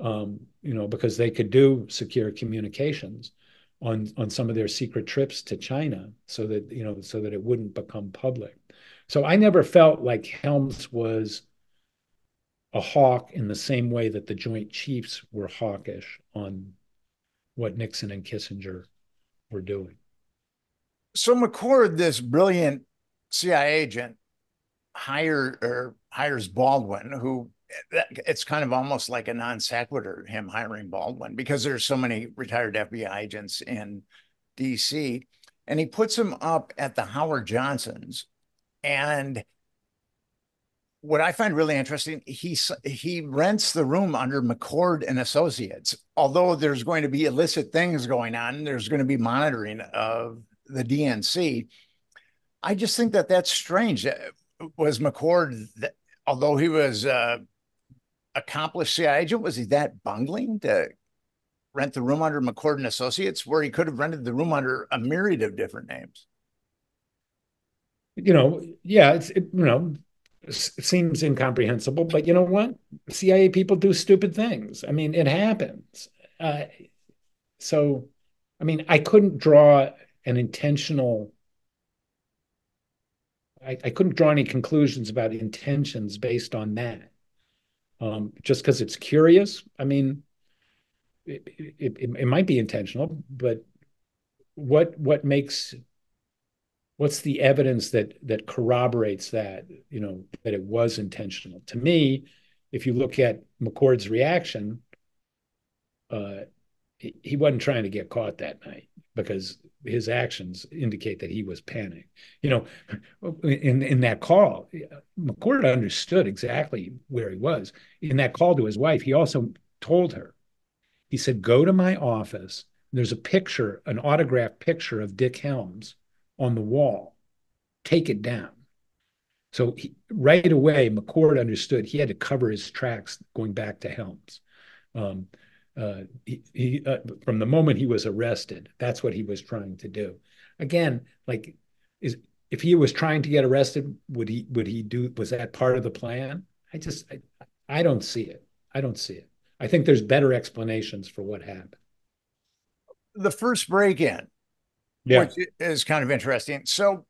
because they could do secure communications on some of their secret trips to China, so that it wouldn't become public. So I never felt like Helms was a hawk in the same way that the Joint Chiefs were hawkish on what Nixon and Kissinger were doing. So McCord, this brilliant CIA agent, hires Baldwin, who, it's kind of almost like a non sequitur, him hiring Baldwin, because there's so many retired FBI agents in DC, and he puts him up at the Howard Johnsons. And what I find really interesting, he rents the room under McCord and Associates. Although there's going to be illicit things going on, there's going to be monitoring of the DNC. I just think that that's strange. Was McCord, although he was accomplished CIA agent, was he that bungling to rent the room under McCord and Associates, where he could have rented the room under a myriad of different names? Yeah, it seems incomprehensible, but you know what? CIA people do stupid things. I mean, it happens. So, I mean, I couldn't draw an intentional. I couldn't draw any conclusions about intentions based on that. Just because it's curious. I mean, it might be intentional, but what makes what's the evidence that corroborates that, that it was intentional? To me, if you look at McCord's reaction, he wasn't trying to get caught that night because his actions indicate that he was panicked. In that call, McCord understood exactly where he was. In that call to his wife, he also told her, he said, go to my office. There's a picture, an autographed picture of Dick Helms on the wall. Take it down. So right away, McCord understood he had to cover his tracks going back to Helms. From the moment he was arrested, that's what he was trying to do. Again, if he was trying to get arrested, would he do? Was that part of the plan? I don't see it. I don't see it. I think there's better explanations for what happened. The first break-in, which is kind of interesting. So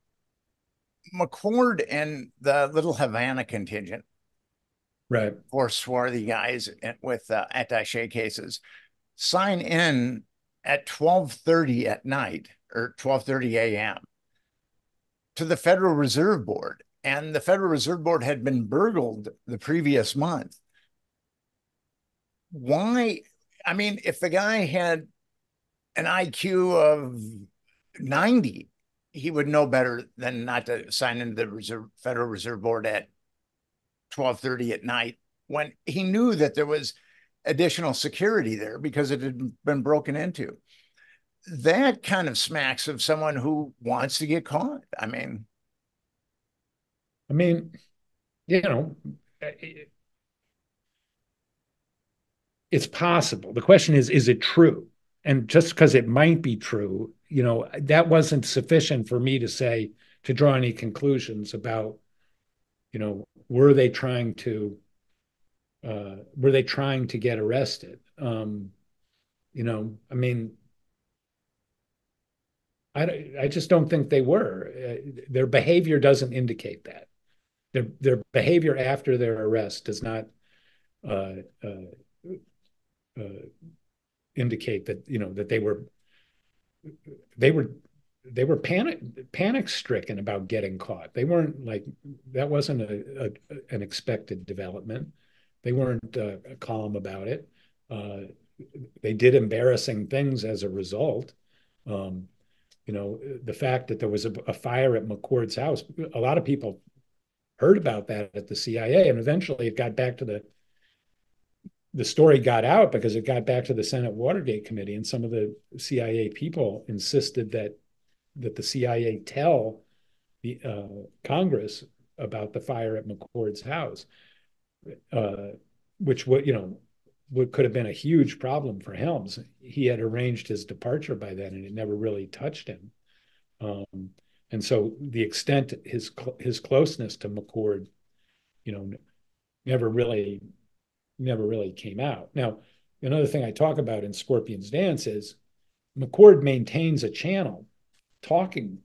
McCord and the Little Havana contingent, right, or swarthy guys with attaché cases, sign in at 12:30 at night or 12:30 a.m. to the Federal Reserve Board. And the Federal Reserve Board had been burgled the previous month. Why? I mean, if the guy had an IQ of 90, he would know better than not to sign into the Federal Reserve Board at 12:30 at night when he knew that there was additional security there because it had been broken into. That kind of smacks of someone who wants to get caught. I mean, it's possible. The question is it true? And just because it might be true, that wasn't sufficient for me to draw any conclusions about, were they trying to get arrested? I just don't think they were. Their behavior doesn't indicate that. Their behavior after their arrest does not indicate that that they were panic stricken about getting caught. They weren't that wasn't an expected development. They weren't calm about it. They did embarrassing things as a result. The fact that there was a fire at McCord's house, a lot of people heard about that at the CIA, and eventually it got back to the story got out because it got back to the Senate Watergate committee, and some of the CIA people insisted that the CIA tell the Congress about the fire at McCord's house, which could have been a huge problem for Helms. He had arranged his departure by then, and it never really touched him. And so the extent his closeness to McCord, never really came out. Now, another thing I talk about in Scorpion's Dance is McCord maintains a channel talking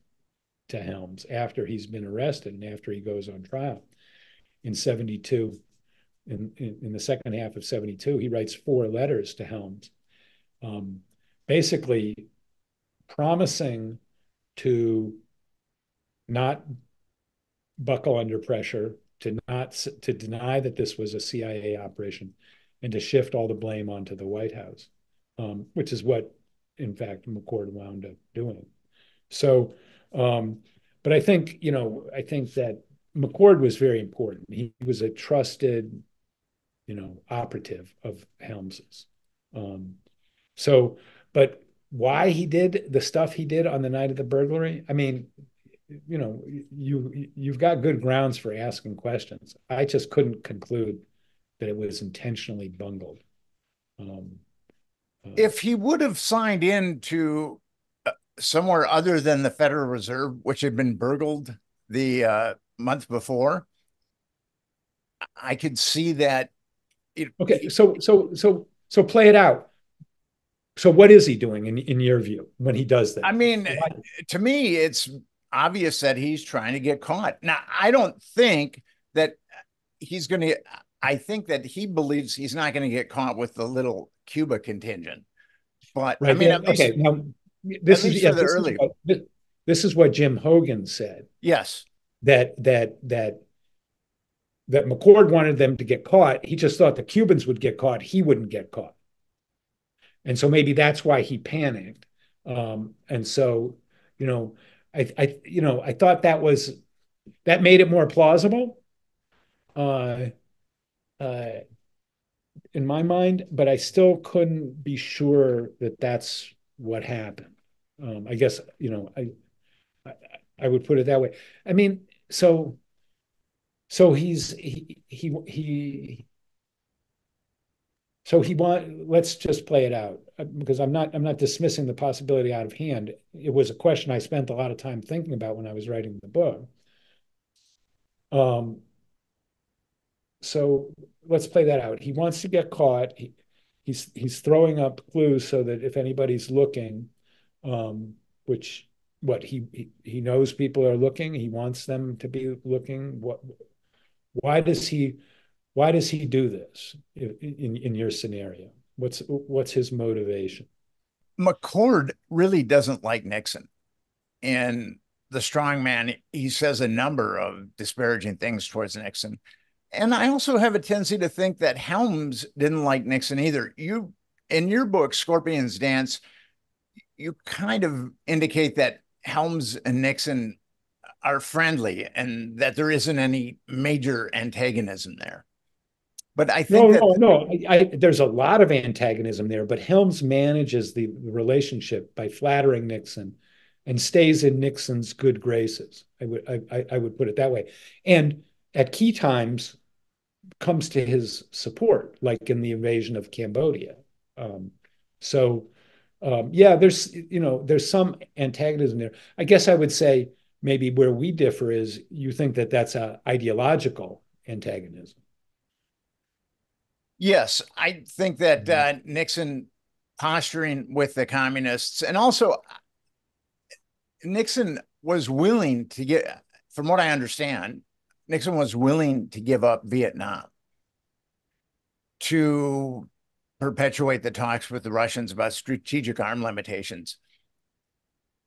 to Helms after he's been arrested and after he goes on trial in 72. In the second half of 72, he writes 4 letters to Helms, basically promising to not buckle under pressure, to deny that this was a CIA operation, and to shift all the blame onto the White House, which is what, in fact, McCord wound up doing. So, but I think that McCord was very important. He was a trusted, operative of Helms's. But why he did the stuff he did on the night of the burglary, I mean, you've got good grounds for asking questions. I just couldn't conclude that it was intentionally bungled. If he would have signed in to somewhere other than the Federal Reserve, which had been burgled the month before, I could see that. Okay, so play it out. So what is he doing in your view when he does that? I mean, to me, it's obvious that he's trying to get caught. Now, I don't think that he's going to I think that he believes he's not going to get caught with the little Cuba contingent. But I Right. mean, Yeah. Okay. Now, at this is least yeah. for the early. This is what Jim Hogan said, Yes. that McCord wanted them to get caught. He just thought the Cubans would get caught. He wouldn't get caught, and so maybe that's why he panicked. And so, you know, I thought that made it more plausible. Uh, uh, in my mind, but I still couldn't be sure that that's what happened. I guess, I, I would put it that way. I mean, so let's just play it out, because I'm not dismissing the possibility out of hand. It was a question I spent a lot of time thinking about when I was writing the book. Um, so let's play that out. He wants to get caught. He's throwing up clues so that if anybody's looking, which what he knows people are looking, he wants them to be looking. Why does he do this in your scenario? What's his motivation? McCord really doesn't like Nixon. And the strong man, he says a number of disparaging things towards Nixon. And I also have a tendency to think that Helms didn't like Nixon either. You, in your book, Scorpion's Dance, you kind of indicate that Helms and Nixon are friendly and that there isn't any major antagonism there. But I think No. There's a lot of antagonism there, but Helms manages the relationship by flattering Nixon and stays in Nixon's good graces. I would put it that way. And at key times comes to his support, like in the invasion of Cambodia. Um, so yeah, there's some antagonism there. I guess I would say maybe where we differ is you think that that's a ideological antagonism. yes, I think that Nixon posturing with the communists, and also Nixon was willing to get, from what I understand, Nixon was willing to give up Vietnam to perpetuate the talks with the Russians about strategic arm limitations.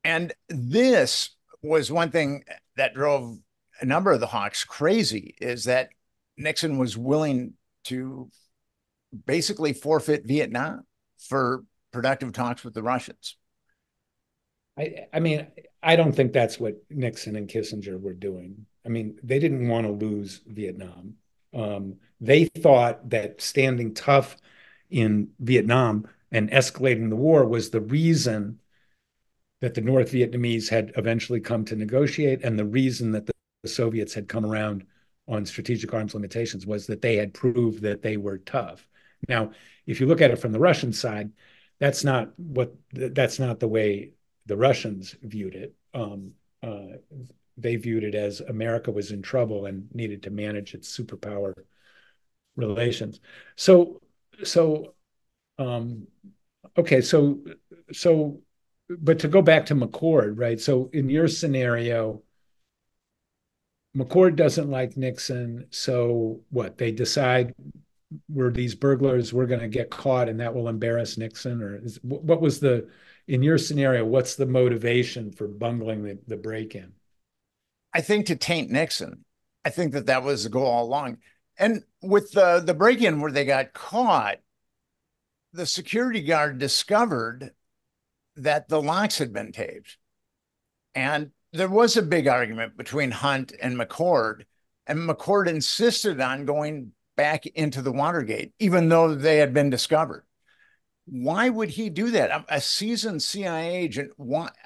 And this was one thing that drove a number of the Hawks crazy, is that Nixon was willing to basically forfeit Vietnam for productive talks with the Russians. I mean, I don't think that's what Nixon and Kissinger were doing. I mean, they didn't want to lose Vietnam. They thought that standing tough in Vietnam and escalating the war was the reason that the North Vietnamese had eventually come to negotiate, and the reason that the Soviets had come around on strategic arms limitations was that they had proved that they were tough. Now, if you look at it from the Russian side, that's not the way the Russians viewed it. They viewed it as America was in trouble and needed to manage its superpower relations. So, so okay, so, but to go back to McCord, right? So in your scenario, McCord doesn't like Nixon. So what? They decide we're these burglars, we're going to get caught, and that will embarrass Nixon? Or what was in your scenario, what's the motivation for bungling the break-in? I think to taint Nixon. I think that was the goal all along. And with the break-in where they got caught, the security guard discovered that the locks had been taped. And there was a big argument between Hunt and McCord insisted on going back into the Watergate, even though they had been discovered. Why would he do that? A seasoned CIA agent,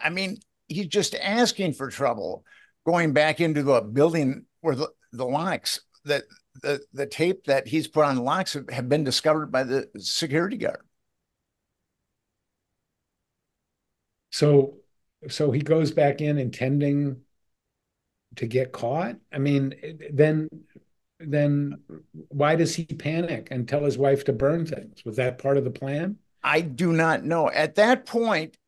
I mean, he's just asking for trouble going back into the building where the locks, the tape that he's put on the locks have been discovered by the security guard. So he goes back in intending to get caught. I mean, then why does he panic and tell his wife to burn things? Was that part of the plan? I do not know. At that point,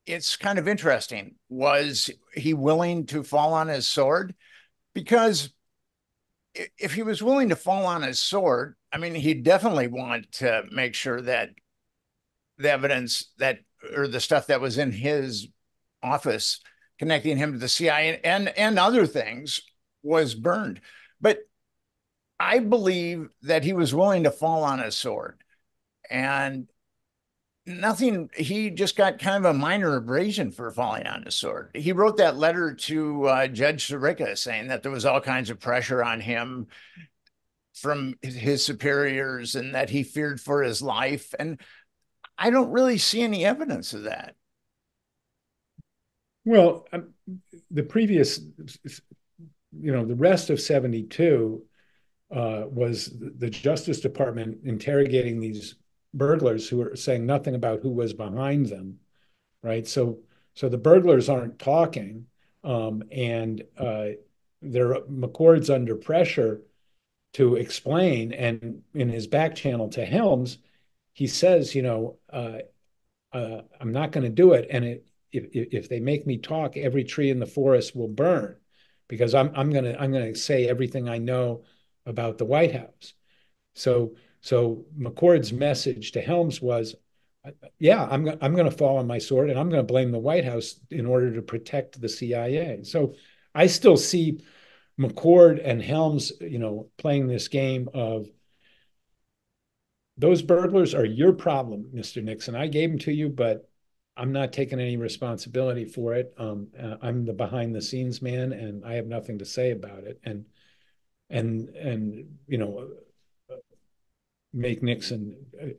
it's kind of interesting. Was he willing to fall on his sword? Because if he was willing to fall on his sword, I mean, he definitely want to make sure that the evidence that or the stuff that was in his office connecting him to the CIA and other things was burned. But I believe that he was willing to fall on his sword, and nothing, he just got kind of a minor abrasion for falling on his sword. He wrote that letter to Judge Sirica saying that there was all kinds of pressure on him from his superiors and that he feared for his life. And I don't really see any evidence of that. Well, the previous, the rest of 72 was the Justice Department interrogating these burglars who were saying nothing about who was behind them, right? So the burglars aren't talking, and McCord's under pressure to explain. And in his back channel to Helms, he says, I'm not going to do it, and if they make me talk, every tree in the forest will burn, because I'm gonna say everything I know about the White House. So McCord's message to Helms was, yeah, I'm going to fall on my sword, and I'm going to blame the White House in order to protect the CIA. So I still see McCord and Helms, playing this game of, those burglars are your problem, Mr. Nixon. I gave them to you, but I'm not taking any responsibility for it. I'm the behind the scenes man, and I have nothing to say about it. And make Nixon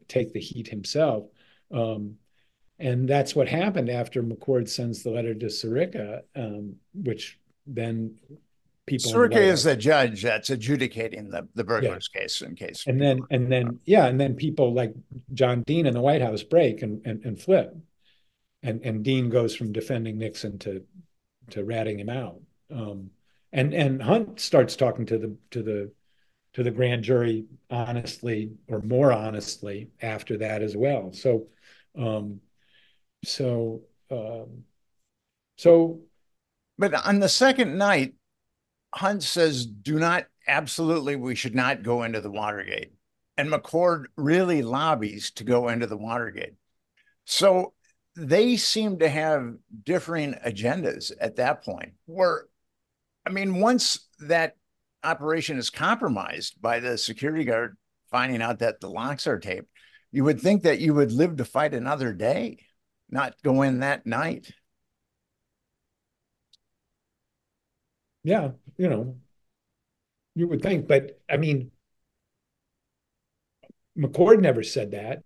take the heat himself. And that's what happened after McCord sends the letter to Sirica, which then people. Sirica is the judge that's adjudicating the burglars case in case. And then people like John Dean in the White House break and flip. And Dean goes from defending Nixon to ratting him out. And Hunt starts talking to the grand jury honestly, or more honestly, after that as well. But on the second night, Hunt says, we should not go into the Watergate. And McCord really lobbies to go into the Watergate. So they seem to have differing agendas at that point, once that operation is compromised by the security guard finding out that the locks are taped, you would think that you would live to fight another day, not go in that night. Yeah, you would think, but McCord never said that.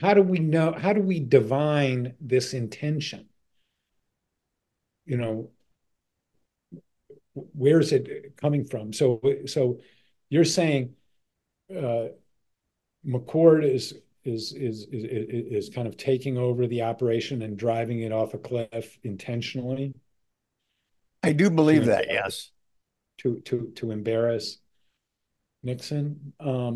How do we know? How do we divine this intention? Where's it coming from? So you're saying McCord is kind of taking over the operation and driving it off a cliff intentionally? I do believe that, yes. To embarrass Nixon. But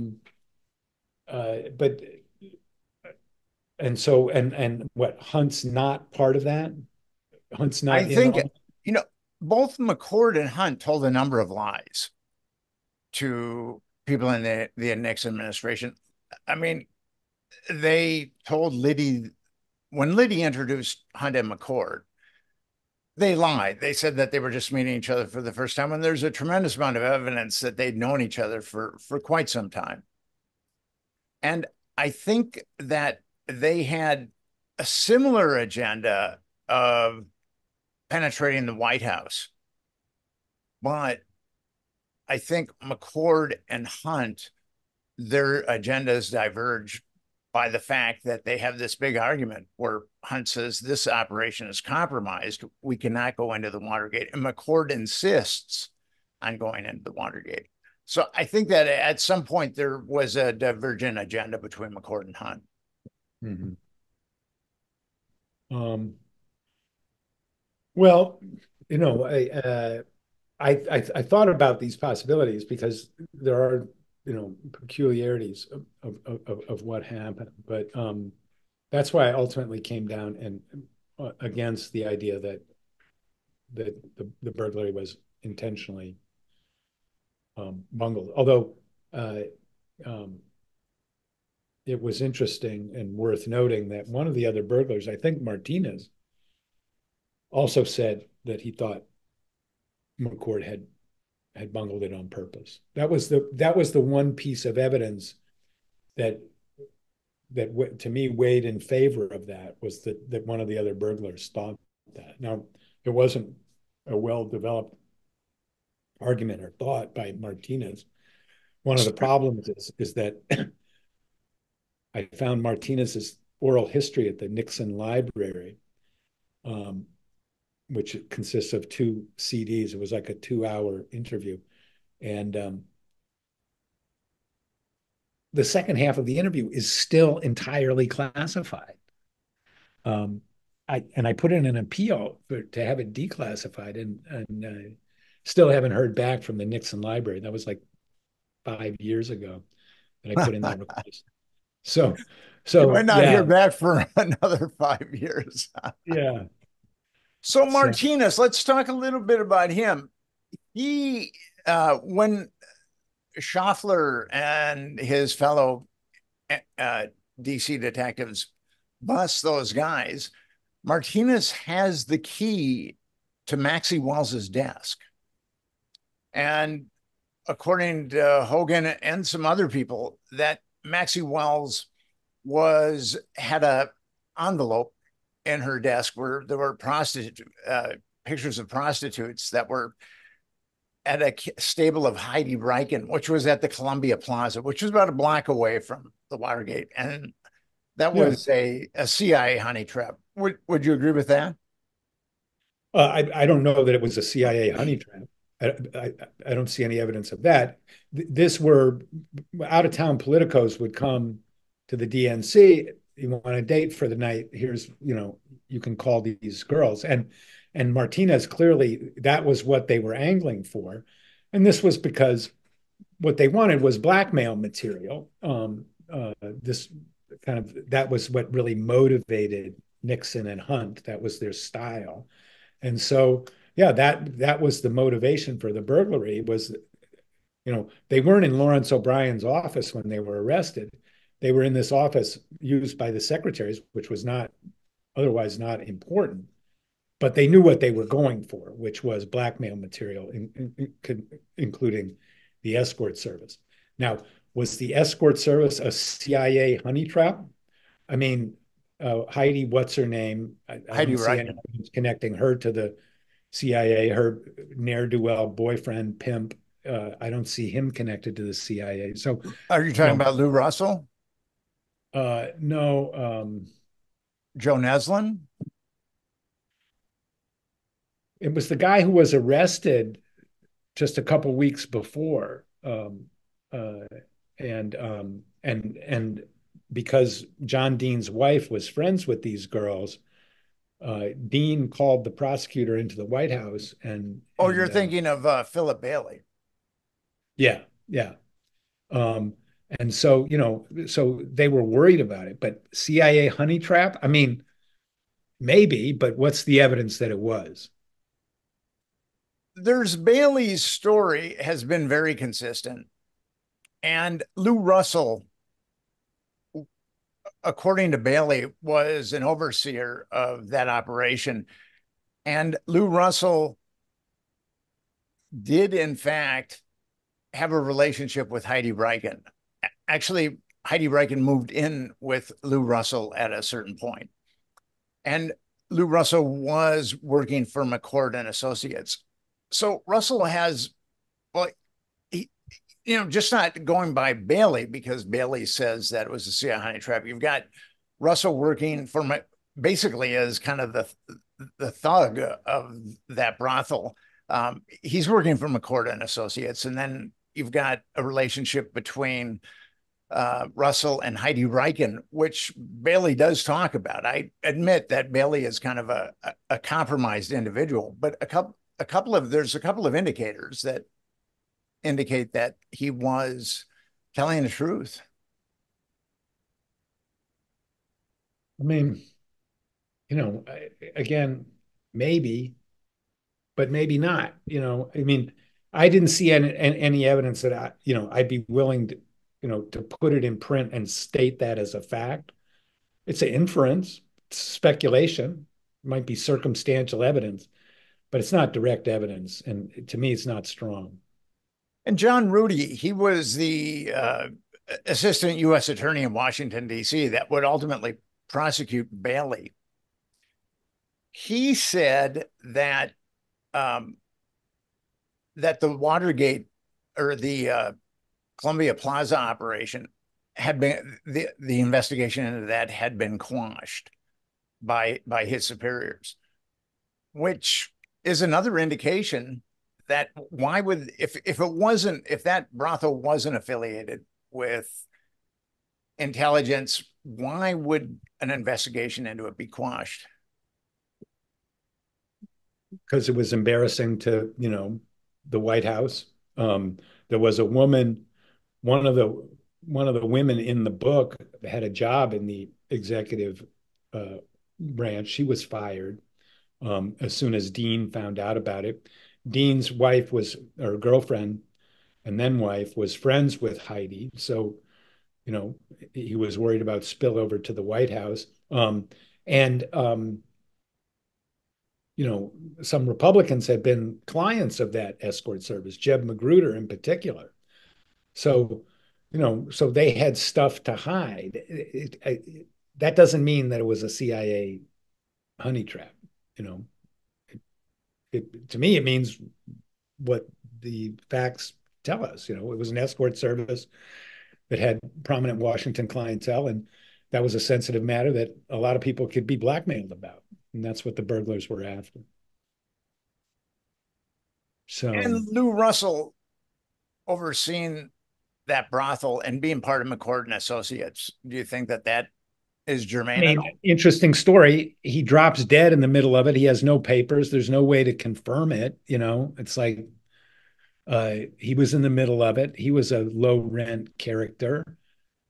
what, Hunt's not part of that? Hunt's not. I think, both McCord and Hunt told a number of lies to people in the Nixon administration. They told Liddy, when Liddy introduced Hunt and McCord, they lied. They said that they were just meeting each other for the first time, and there's a tremendous amount of evidence that they'd known each other for quite some time. And I think that they had a similar agenda of penetrating the White House. But I think McCord and Hunt, their agendas diverge by the fact that they have this big argument where Hunt says this operation is compromised. We cannot go into the Watergate. And McCord insists on going into the Watergate. So I think that at some point there was a divergent agenda between McCord and Hunt. Mm-hmm. Well, I thought about these possibilities because there are, peculiarities of what happened, but that's why I ultimately came down and against the idea that the burglary was intentionally bungled. Although um, it was interesting and worth noting that one of the other burglars, I think Martinez, also said that he thought McCord had bungled it on purpose. That was the one piece of evidence that to me weighed in favor of that, was that one of the other burglars thought that. Now, there wasn't a well-developed argument or thought by Martinez. One of the problems is that I found Martinez's oral history at the Nixon Library, which consists of 2 CDs. It was like a 2-hour interview. And the second half of the interview is still entirely classified. I put in an appeal to have it declassified, and still haven't heard back from the Nixon Library. That was like 5 years ago that I put in that request. So you might not yeah, hear back for another 5 years. yeah. So So Martinez, let's talk a little bit about him. He, when Schaffler and his fellow DC detectives bust those guys, Martinez has the key to Maxie Wells's desk. And according to Hogan and some other people, that Maxie Wells had a envelope in her desk where there were pictures of prostitutes that were at a stable of Heidi Reichen, which was at the Columbia Plaza, which was about a block away from the Watergate. And that yeah, was a CIA honey trap. Would you agree with that? I don't know that it was a CIA honey trap. I don't see any evidence of that. This were out of town politicos would come to the DNC. You want a date for the night? Here's, you can call these girls. And Martinez, clearly that was what they were angling for. And this was because what they wanted was blackmail material. This that was what really motivated Nixon and Hunt. That was their style. And so, yeah, that was the motivation for the burglary. Was, they weren't in Lawrence O'Brien's office when they were arrested. They were in this office used by the secretaries, which was not otherwise not important. But they knew what they were going for, which was blackmail material, including the escort service. Now, was the escort service a CIA honey trap? I mean, Heidi, what's her name? I Heidi don't see Reichen. any connecting her to the CIA. Her ne'er-do-well boyfriend, pimp. I don't see him connected to the CIA. So, Are you talking about Lou Russell? No. Joe Neslin? It was the guy who was arrested just a couple weeks before, and because John Dean's wife was friends with these girls, Dean called the prosecutor into the White House, and You're thinking of Philip Bailey. Yeah, yeah. And so, so they were worried about it. But CIA honey trap? I mean, maybe, but what's the evidence that it was? There's Bailey's story has been very consistent. And Lou Russell, according to Bailey, was an overseer of that operation. And Lou Russell did, in fact, have a relationship with Heidi Reichen. Actually, Heidi Reichen moved in with Lou Russell at a certain point. And Lou Russell was working for McCord and Associates. So Russell has, well, he, just not going by Bailey, because Bailey says that it was a CIA honey trap. You've got Russell working for basically as kind of the thug of that brothel. He's working for McCord and Associates. And then you've got a relationship between Russell and Heidi Reichen, which Bailey does talk about. I admit that Bailey is kind of a compromised individual, but there's a couple of indicators that indicate that he was telling the truth. I mean, again, maybe, but maybe not. I mean, I didn't see any evidence that I'd be willing to, to put it in print and state that as a fact. It's an inference, it's speculation, it might be circumstantial evidence, but it's not direct evidence. And to me, it's not strong. And John Rudy, he was the assistant U.S. attorney in Washington, D.C., that would ultimately prosecute Bailey. He said that that the Watergate or the Columbia Plaza operation had been the investigation into that had been quashed by his superiors, which is another indication that why would if that brothel wasn't affiliated with intelligence, why would an investigation into it be quashed? Because it was embarrassing to, the White House. There was a woman, one of the women in the book had a job in the executive branch. She was fired as soon as Dean found out about it. Dean's wife was, or girlfriend, and then wife was friends with Heidi. So, he was worried about spillover to the White House. And some Republicans had been clients of that escort service, Jeb Magruder in particular. So, so they had stuff to hide. That doesn't mean that it was a CIA honey trap. To me, it means what the facts tell us. It was an escort service that had prominent Washington clientele, and that was a sensitive matter that a lot of people could be blackmailed about. And that's what the burglars were after. So, and Lou Russell overseeing that brothel and being part of McCord and Associates, do you think that is germane at all? Interesting story. He drops dead in the middle of it. He has no papers. There's no way to confirm it. It's like he was in the middle of it. He was a low rent character.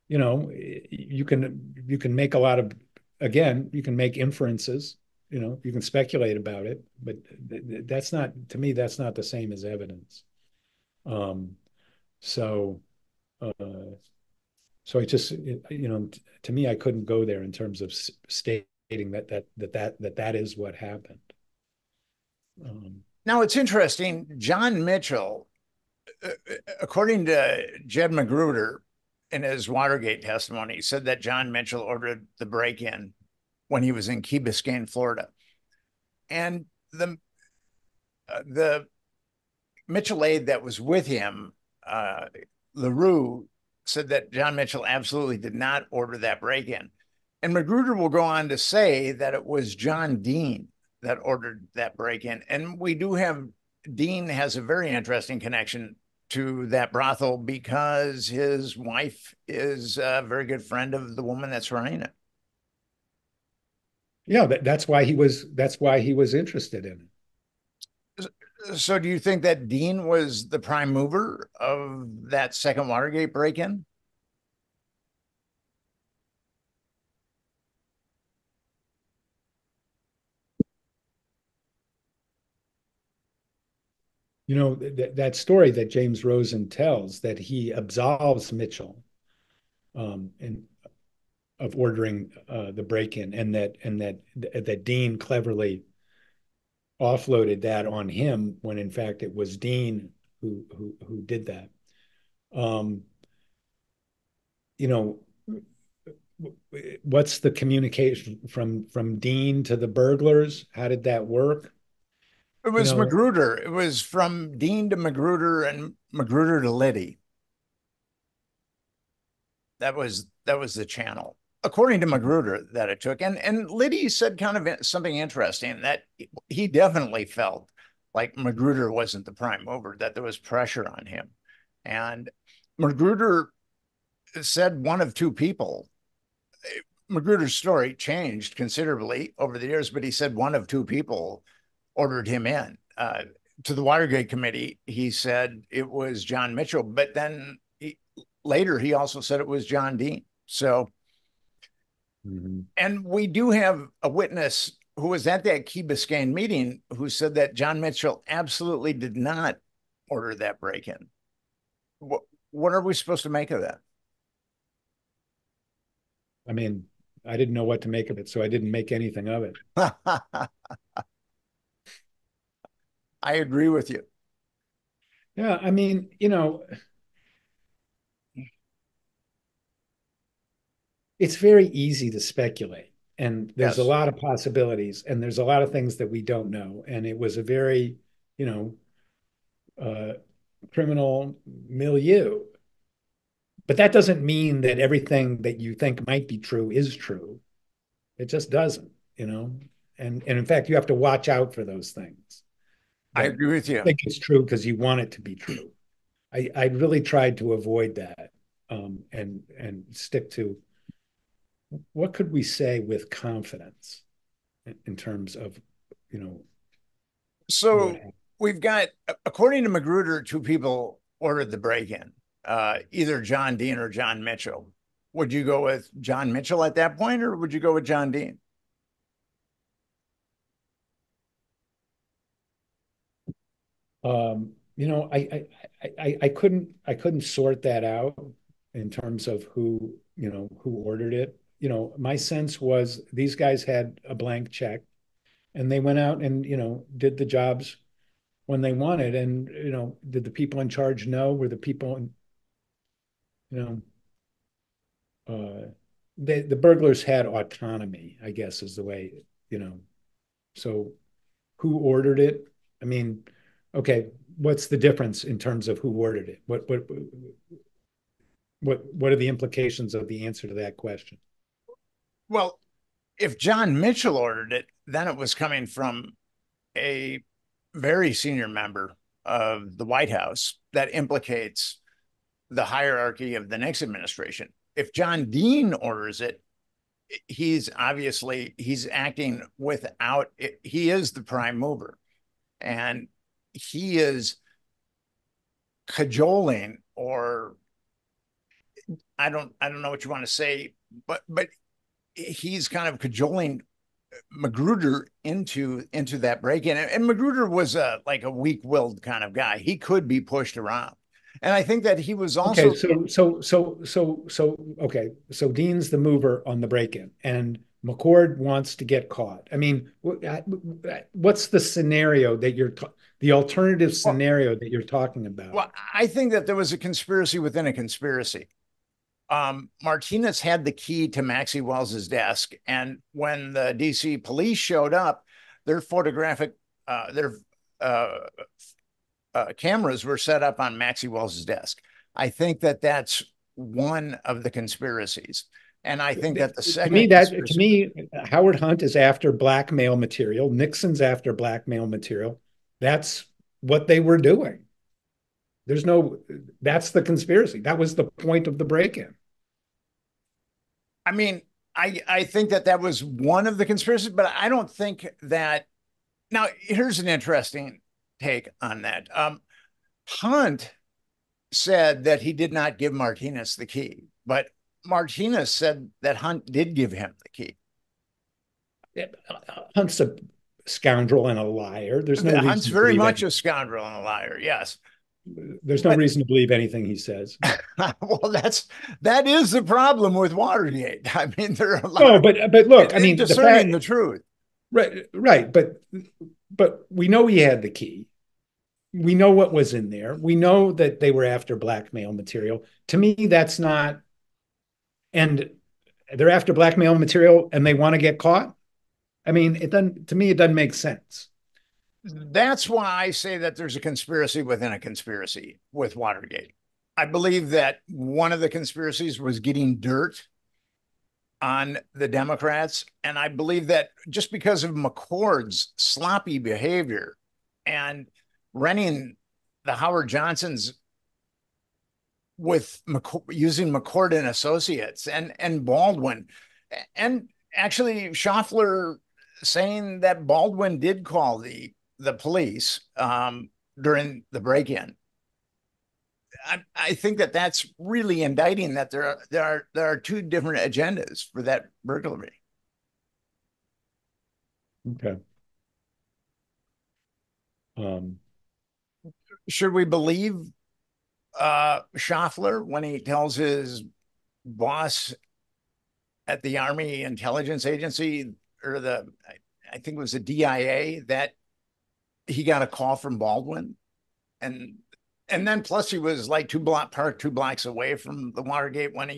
You can make a lot of, again, you can make inferences. You can speculate about it, but that's not, to me, that's not the same as evidence. So I just, to me, I couldn't go there in terms of stating that is what happened. Now it's interesting. John Mitchell, according to Jed Magruder in his Watergate testimony, said that John Mitchell ordered the break-in when he was in Key Biscayne, Florida. And the Mitchell aide that was with him, LaRue, said that John Mitchell absolutely did not order that break-in. And Magruder will go on to say that it was John Dean that ordered that break-in. And we do have, Dean has a very interesting connection to that brothel because his wife is a very good friend of the woman that's running it. Yeah, that's why he was interested in it. So do you think that Dean was the prime mover of that second Watergate break-in? That story that James Rosen tells, that he absolves Mitchell and of ordering the break-in, and that Dean cleverly offloaded that on him when in fact it was Dean who did that. What's the communication from Dean to the burglars? How did that work? It was Magruder. It was from Dean to Magruder and Magruder to Liddy. That was the channel, according to Magruder, that it took. And Liddy said kind of something interesting, that he definitely felt like Magruder wasn't the prime mover, that there was pressure on him. And Magruder said one of two people. Magruder's story changed considerably over the years, but he said one of two people ordered him in. To the Watergate committee, he said it was John Mitchell, but then later he also said it was John Dean. So, and we do have a witness who was at that Key Biscayne meeting who said that John Mitchell absolutely did not order that break-in. What are we supposed to make of that? I mean, I didn't know what to make of it, so I didn't make anything of it. I agree with you. Yeah, I mean, it's very easy to speculate, and there's a Yes. lot of possibilities, and there's a lot of things that we don't know. And it was a very, uh, criminal milieu. But that doesn't mean that everything that you think might be true is true. It just doesn't. And in fact, you have to watch out for those things I that agree with you. think it's true because you want it to be true. I really tried to avoid that, and stick to what could we say with confidence in terms of, you know, what So happened. we've got, according to Magruder, two people ordered the break-in, either John Dean or John Mitchell. Would you go with John Mitchell at that point, or would you go with John Dean? I couldn't sort that out in terms of who ordered it. My sense was these guys had a blank check and they went out and, did the jobs when they wanted. And, did the people in charge know? Were the people you know, the burglars had autonomy, I guess is the way, you know. So who ordered it? I mean, okay, what's the difference in terms of who ordered it? What are the implications of the answer to that question? Well, if John Mitchell ordered it, then it was coming from a very senior member of the White House that implicates the hierarchy of the Nixon administration. If John Dean orders it, he's acting without it. He is the prime mover, and he is cajoling, or I don't know what you want to say, but he's kind of cajoling Magruder into that break-in. And Magruder was like a weak-willed kind of guy. He could be pushed around. And I think that he was also Okay, okay, so Dean's the mover on the break-in, and McCord wants to get caught. I mean, what's the scenario that the alternative well, scenario that you're talking about? well, I think that there was a conspiracy within a conspiracy. Martinez had the key to Maxie Wells's desk, and when the DC police showed up, their uh, cameras were set up on Maxie Wells's desk. I think that that's one of the conspiracies, and I think that the second To conspiracy. me, Howard Hunt is after blackmail material. Nixon's after blackmail material. That's what they were doing. That's the conspiracy. That was the point of the break-in. I mean, I think that that was one of the conspiracies, but I don't think that. Now, here's an interesting take on that. Hunt said that he did not give Martinez the key, but Martinez said that Hunt did give him the key. Hunt's a scoundrel and a liar. There's no Hunt's reason to very believe much anything. a scoundrel and a liar, yes. There's no But reason to believe anything he says. well, that is the problem with Watergate. I mean, there are a lot No, of but look, I mean, the discerning fact, the truth. right, but we know he had the key. We know what was in there. We know that they were after blackmail material. To me, that's not, and they're after blackmail material and they want to get caught. I mean, to me, it doesn't make sense. That's why I say that there's a conspiracy within a conspiracy with Watergate. I believe that one of the conspiracies was getting dirt on the Democrats. And I believe that just because of McCord's sloppy behavior and renting the Howard Johnsons with using McCord and Associates and Baldwin, and actually Schaffler saying that Baldwin did call the police during the break-in. I think that that's really indicting that there are two different agendas for that burglary. Okay. Um, should we believe Schaffler when he tells his boss at the Army Intelligence Agency, or I think it was the DIA, that he got a call from Baldwin, and then plus he was like parked 2 blocks away from the Watergate when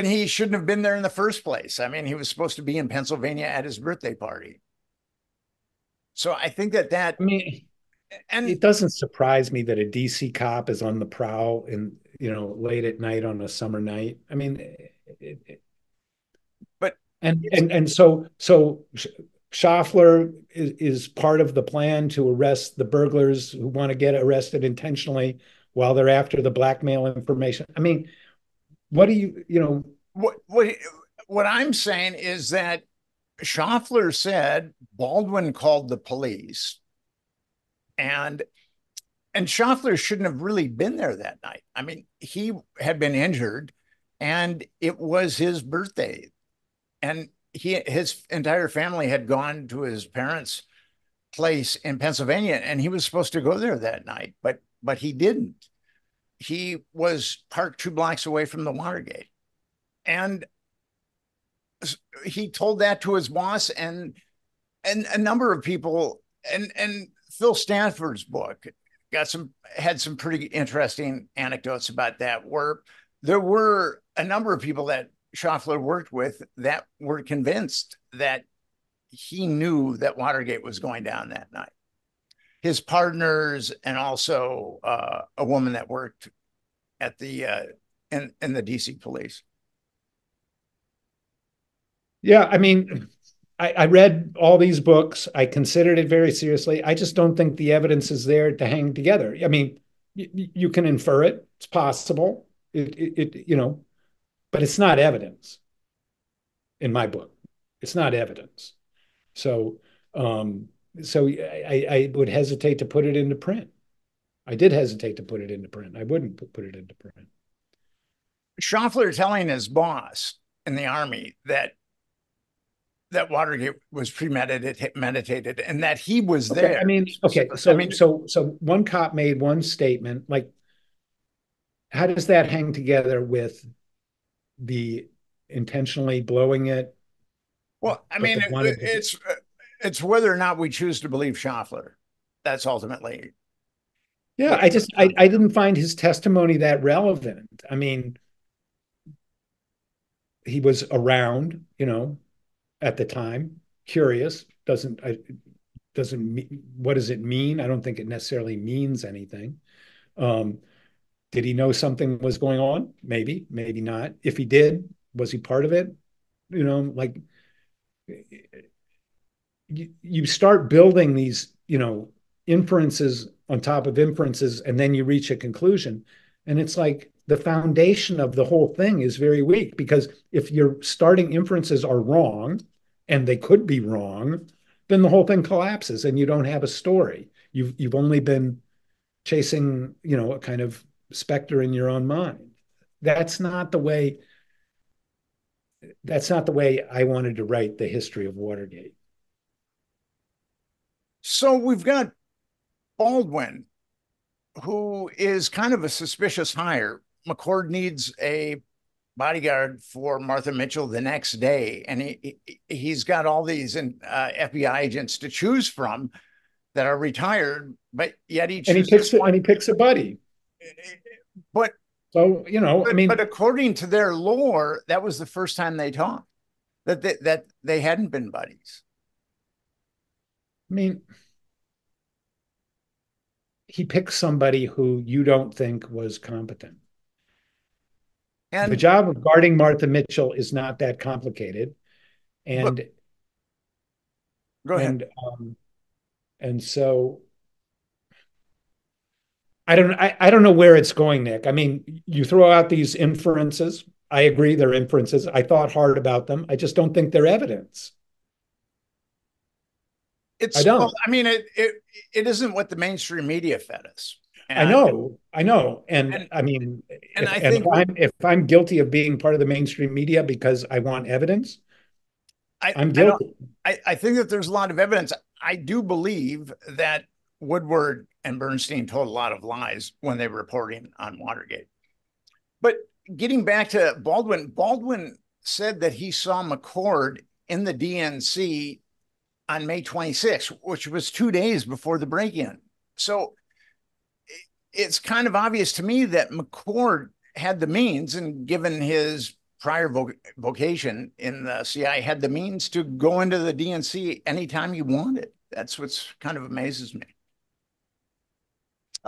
he shouldn't have been there in the first place. I mean, he was supposed to be in Pennsylvania at his birthday party. So I think that I mean, and it doesn't surprise me that a DC cop is on the prowl and, late at night on a summer night. I mean, but so Schaffler is part of the plan to arrest the burglars who want to get arrested intentionally while they're after the blackmail information. I mean, what do what I'm saying is that Schaffler said Baldwin called the police, and Schaffler shouldn't have really been there that night. I mean, he had been injured, and it was his birthday, and his entire family had gone to his parents' place in Pennsylvania, and he was supposed to go there that night, but he didn't. He was parked 2 blocks away from the Watergate, and he told that to his boss, and a number of people, and Phil Stanford's book had some pretty interesting anecdotes about that, where there were a number of people that Schaffler worked with that were convinced that he knew that Watergate was going down that night. His partners, and also a woman that worked at the in the DC police. Yeah, I mean, I read all these books. I considered it very seriously. I just don't think the evidence is there to hang together. I mean, you can infer it. It's possible. But it's not evidence in my book. It's not evidence. So, I would hesitate to put it into print. I did hesitate to put it into print. I wouldn't put it into print. Schaffler telling his boss in the Army that Watergate was premeditated, and that he was there. I mean, okay. So one cop made one statement. Like, how does that hang together with the intentionally blowing it? Well, I mean, it's whether or not we choose to believe Schaffler. That's ultimately. Yeah, I didn't find his testimony that relevant. I mean, he was around, at the time, curious. What does it mean? I don't think it necessarily means anything. Did he know something was going on? Maybe, maybe not. If he did, was he part of it? Like, you start building these, inferences on top of inferences, and then you reach a conclusion. And it's like the foundation of the whole thing is very weak, because if your starting inferences are wrong, and they could be wrong, then the whole thing collapses and you don't have a story. You've only been chasing, a kind of specter in your own mind. That's not the way I wanted to write the history of Watergate. So we've got Baldwin, who is kind of a suspicious hire. McCord needs a bodyguard for Martha Mitchell the next day, and he's got all these FBI agents to choose from that are retired, but yet he picks a buddy. But but according to their lore, that was the first time they talked, that they hadn't been buddies. I mean, he picked somebody who you don't think was competent. And the job of guarding Martha Mitchell is not that complicated. And look, go ahead. And so I don't know where it's going, Nick. I mean, you throw out these inferences. I agree, they're inferences. I thought hard about them. I just don't think they're evidence. I don't. Well, I mean, it isn't what the mainstream media fed us. I know. And I mean, if I'm guilty of being part of the mainstream media because I want evidence, I'm guilty. I think that there's a lot of evidence. I do believe that Woodward and Bernstein told a lot of lies when they were reporting on Watergate. But getting back to Baldwin, Baldwin said that he saw McCord in the DNC on May 26th, which was 2 days before the break-in. So it's kind of obvious to me that McCord had the means, and given his prior vocation in the CIA, had the means to go into the DNC anytime he wanted. That's what's kind of amazes me.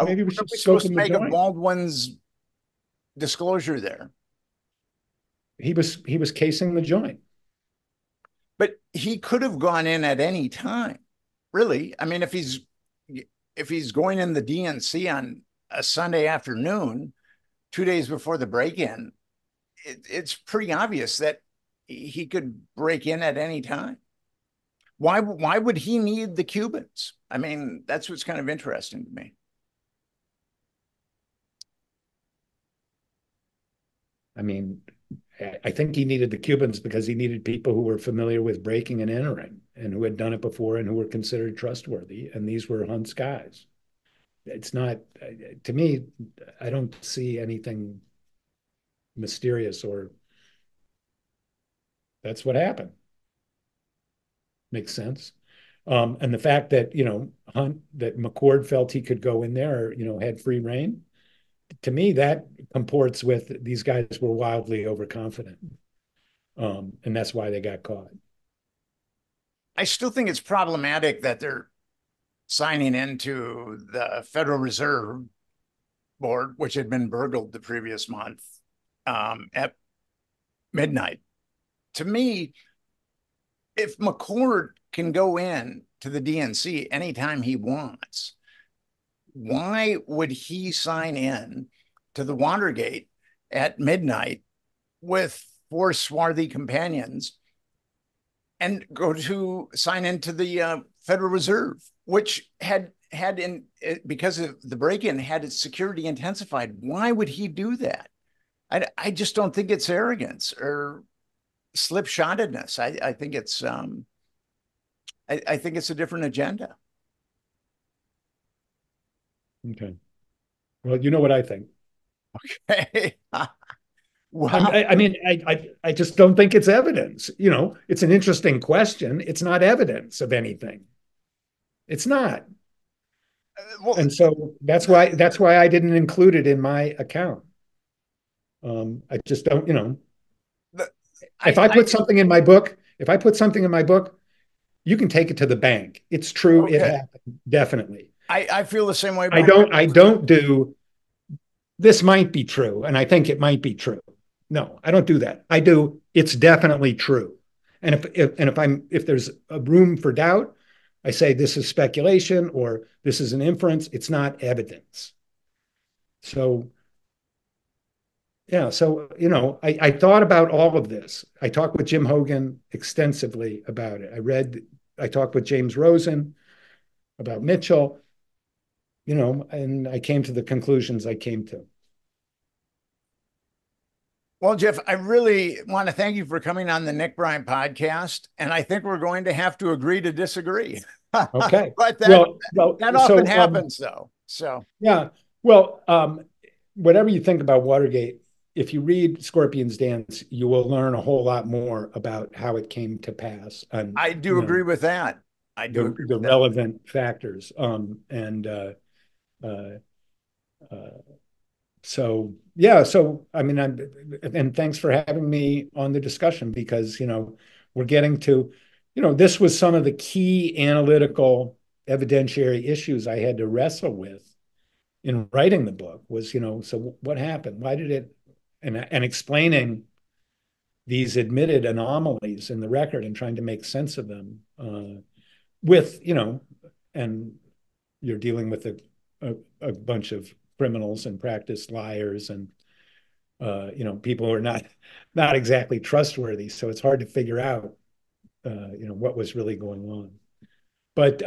Maybe we should supposed to the make joint. of Baldwin's disclosure there. He was casing the joint. But he could have gone in at any time, really. I mean, if he's going in the DNC on a Sunday afternoon, 2 days before the break-in, it's pretty obvious that he could break in at any time. Why would he need the Cubans? I mean, that's what's kind of interesting to me. I mean, I think he needed the Cubans because he needed people who were familiar with breaking and entering and who had done it before and who were considered trustworthy. And these were Hunt's guys. It's not, to me, I don't see anything mysterious, or that's what happened. Makes sense. And the fact that, that McCord felt he could go in there, had free reign, to me, that comports with these guys were wildly overconfident. And that's why they got caught. I still think it's problematic that they're signing into the Federal Reserve Board, which had been burgled the previous month, at midnight. To me, if McCord can go in to the DNC anytime he wants, why would he sign in to the Watergate at midnight with 4 swarthy companions and go to sign into the Federal Reserve, which had because of the break-in, had its security intensified? Why would he do that? I just don't think it's arrogance or slipshottedness. I think it's I think it's a different agenda. Okay. Well, you know what I think. Okay. Wow. I mean, I just don't think it's evidence. It's an interesting question. It's not evidence of anything. It's not. Well, and so that's why I didn't include it in my account. I just don't, if I put something in my book, you can take it to the bank. It's true. Okay. It happened. Definitely. I feel the same way. I don't do, this might be true, and I think it might be true. No, I don't do that. I do, it's definitely true. And if there's a room for doubt, I say this is speculation or this is an inference. It's not evidence. So, yeah. So, I thought about all of this. I talked with Jim Hogan extensively about it. I talked with James Rosen about Mitchell, and I came to the conclusions I came to. Well, Jeff, I really want to thank you for coming on the Nick Bryant podcast. And I think we're going to have to agree to disagree. Okay. But that often happens, though. So, yeah. Well, whatever you think about Watergate, if you read Scorpion's Dance, you will learn a whole lot more about how it came to pass. And I do agree with that. I do agree with the relevant factors. So, yeah. So, I mean, and thanks for having me on the discussion, because, we're getting to, this was some of the key analytical evidentiary issues I had to wrestle with in writing the book was, so what happened? Why did it, and explaining these admitted anomalies in the record and trying to make sense of them with, and you're dealing with a bunch of criminals and practiced liars and, people who are not exactly trustworthy. So it's hard to figure out, what was really going on. But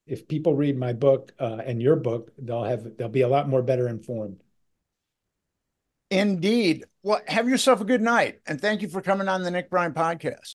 if people read my book and your book, they'll be a lot more better informed. Indeed. Well, have yourself a good night. And thank you for coming on the Nick Bryant podcast.